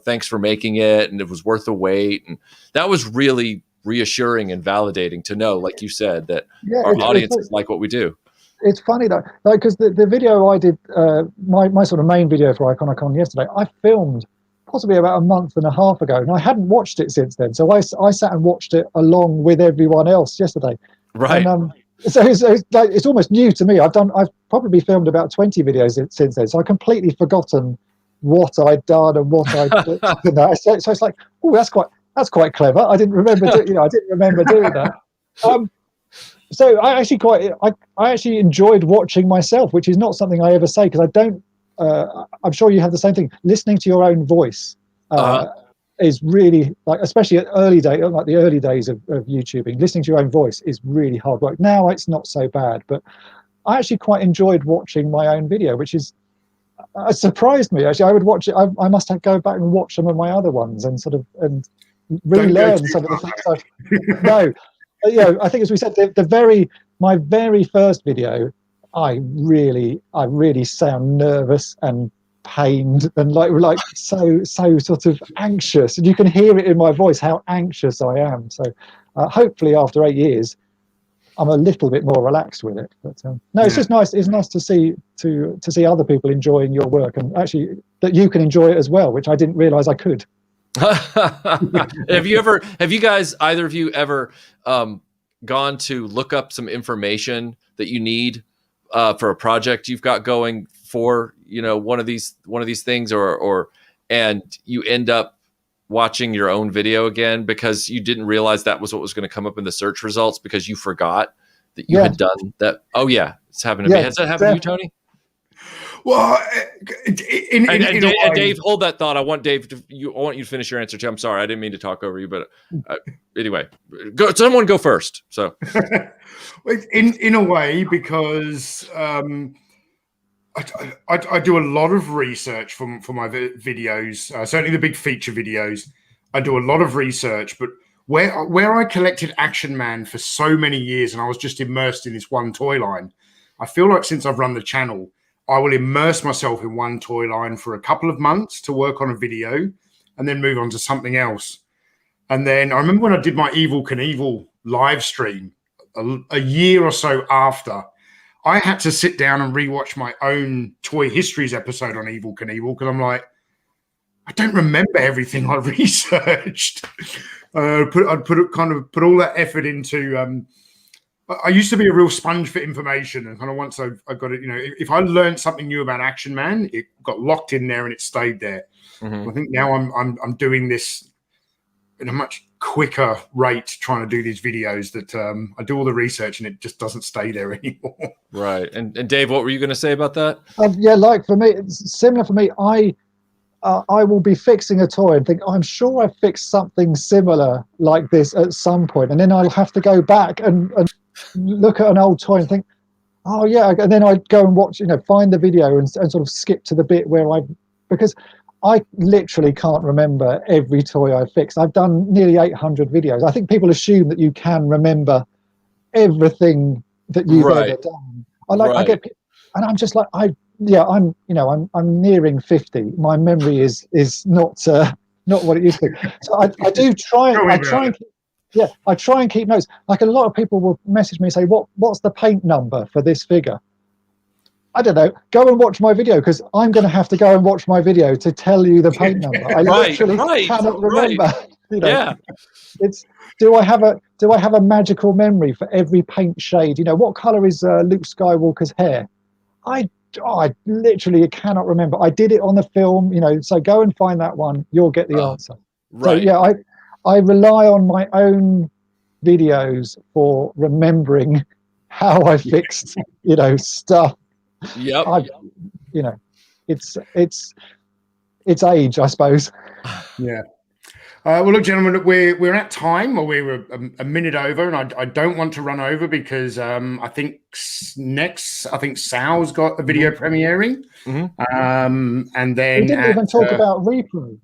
thanks for making it. And it was worth the wait. And that was really reassuring and validating to know, like you said, that our audiences like what we do. It's funny though, because the video I did, my sort of main video for Iconicon yesterday, I filmed possibly about a month and a half ago, and I hadn't watched it since then. So I sat and watched it along with everyone else yesterday. Right. And, so it's almost new to me. I've probably filmed about 20 videos since then. So I've completely forgotten what I'd done and what I'd done. So it's like, oh, that's quite clever. I didn't remember. I didn't remember doing that. So I actually enjoyed watching myself, which is not something I ever say because I don't. I'm sure you have the same thing. Listening to your own voice is really, like, especially at the early days of YouTubing, listening to your own voice is really hard work. Now it's not so bad, but I actually quite enjoyed watching my own video, which is surprised me. Actually, I would watch it. I must go back and watch some of my other ones and sort of relearn some of the things. No, I think as we said, my very first video, I really sound nervous and pained and like so sort of anxious, and you can hear it in my voice how anxious I am. So hopefully after 8 years I'm a little bit more relaxed with it. But no, it's just nice. It's nice to see other people enjoying your work, and actually that you can enjoy it as well, which I didn't realize I could. Have you guys, either of you ever gone to look up some information that you need for a project you've got going for, one of these things, or and you end up watching your own video again because you didn't realize that was what was going to come up in the search results because you forgot that you had done that? Oh yeah, it's happened to me. Has that happened to you, Tony? Well, Dave, hold that thought. I want you to finish your answer too. I'm sorry, I didn't mean to talk over you, but anyway, someone go first. So, in a way, because I do a lot of research for my videos. Certainly the big feature videos, I do a lot of research. But where I collected Action Man for so many years, and I was just immersed in this one toy line, I feel like since I've run the channel, I will immerse myself in one toy line for a couple of months to work on a video and then move on to something else. And then I remember when I did my Evel Knievel live stream a year or so after, I had to sit down and rewatch my own Toy Histories episode on Evel Knievel because I'm like, I don't remember everything I researched. I'd put all that effort into. I used to be a real sponge for information, and kind of once I got it, if I learned something new about Action Man, it got locked in there and it stayed there. Mm-hmm. I think now I'm doing this in a much quicker rate, trying to do these videos that I do all the research and it just doesn't stay there anymore. Right. And Dave, what were you going to say about that? Like for me, it's similar for me. I will be fixing a toy and think, I'm sure I fixed something similar like this at some point, and then I'll have to go back and look at an old toy and think, oh yeah, and then I'd go and watch, find the video and sort of skip to the bit where because I literally can't remember every toy I fixed. I've done nearly 800 videos. I think people assume that you can remember everything that you've ever done. I get, and I'm just like, I'm nearing 50. My memory is not what it used to be. So I try and keep notes. Like a lot of people will message me and say, what's the paint number for this figure? I don't know. Go and watch my video because I'm going to have to go and watch my video to tell you the paint number. I literally cannot remember. Yeah. It's do I have a magical memory for every paint shade? What color is Luke Skywalker's hair? I literally cannot remember. I did it on the film. So go and find that one. You'll get the answer. Right. So I rely on my own videos for remembering how I fixed stuff. Yep. It's age, I suppose. Yeah. Well, look, gentlemen, we're at time, or we're a minute over, and I don't want to run over because I think Sal's got a video premiering, and then we didn't even talk about repro.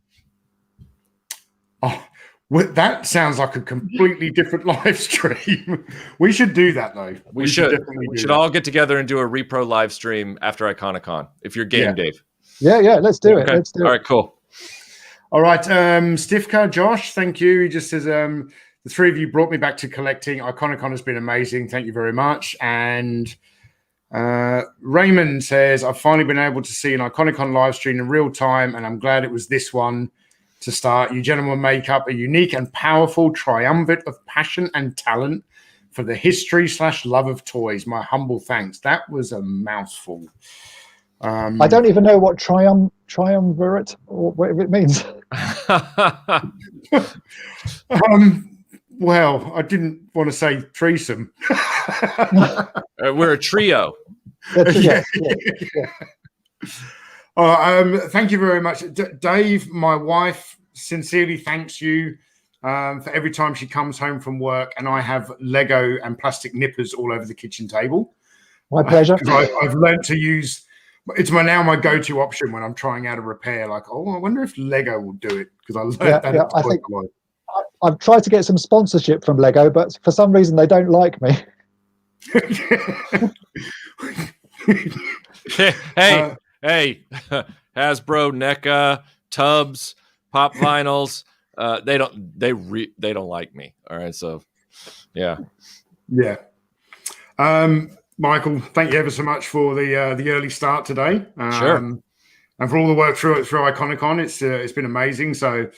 Oh, well, that sounds like a completely different live stream. We should do that though. We should all get together and do a repro live stream after Iconicon. If you're game, Dave. Yeah, let's do it. Let's do it. All right, cool. All right, Stifka, Josh, thank you. He just says the three of you brought me back to collecting. Iconicon has been amazing. Thank you very much. And Raymond says, I've finally been able to see an Iconicon live stream in real time, and I'm glad it was this one to start. You gentlemen make up a unique and powerful triumvirate of passion and talent for the history/love of toys. My humble thanks. That was a mouthful. I don't even know what triumvirate or whatever it means. Well, I didn't want to say threesome. We're a trio. Yeah. Thank you very much, Dave. My wife sincerely thanks you for every time she comes home from work, and I have Lego and plastic nippers all over the kitchen table. My pleasure. I've learned to use. It's now my go-to option when I'm trying out a repair. Like, I wonder if Lego will do it, because I learned that. I think I've tried to get some sponsorship from Lego, but for some reason they don't like me. Hey, Hasbro, NECA, Tubs, Pop Vinyls. They don't like me. All right, so yeah. Michael, thank you ever so much for the early start today. Sure. And for all the work through Iconicon. It's been amazing. So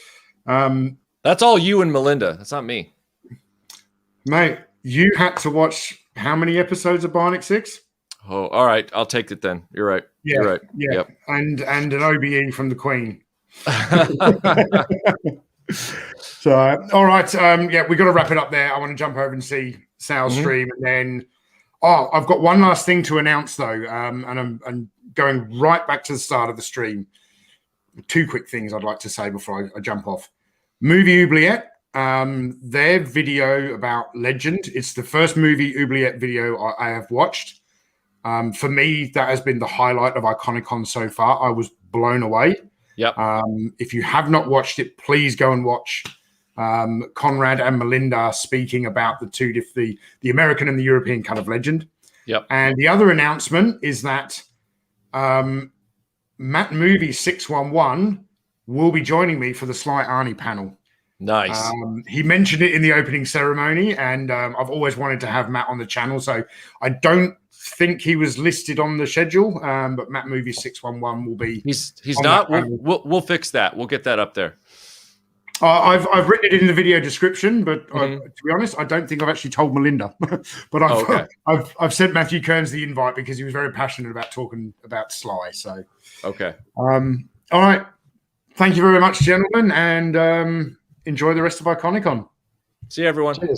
That's all you and Melinda. That's not me. Mate, you had to watch how many episodes of Bionic 6? Oh, all right. I'll take it then. You're right. Yeah, You're right. Yeah, Yep. and an OBE from the Queen. So, all right. Yeah, we got to wrap it up there. I want to jump over and see Sal's stream, and then I've got one last thing to announce though, and I'm going right back to the start of the stream. Two quick things I'd like to say before I jump off. Movie Oubliette, their video about Legend. It's the first movie Oubliette video I have watched. For me, that has been the highlight of Iconicon so far. I was blown away. Yep. If you have not watched it, please go and watch Conrad and Melinda speaking about the American and the European kind of Legend. Yep. And the other announcement is that Matt Movie 611 will be joining me for the Sly Arnie panel. Nice. He mentioned it in the opening ceremony, and I've always wanted to have Matt on the channel. So I don't think he was listed on the schedule, but Matt Movie 611 will be. He's not. We'll fix that. We'll get that up there. I've written it in the video description, but to be honest, I don't think I've actually told Melinda. But I've sent Matthew Kearns the invite because he was very passionate about talking about Sly. So okay. All right. Thank you very much, gentlemen, and enjoy the rest of Iconicon. See you, everyone. Cheers.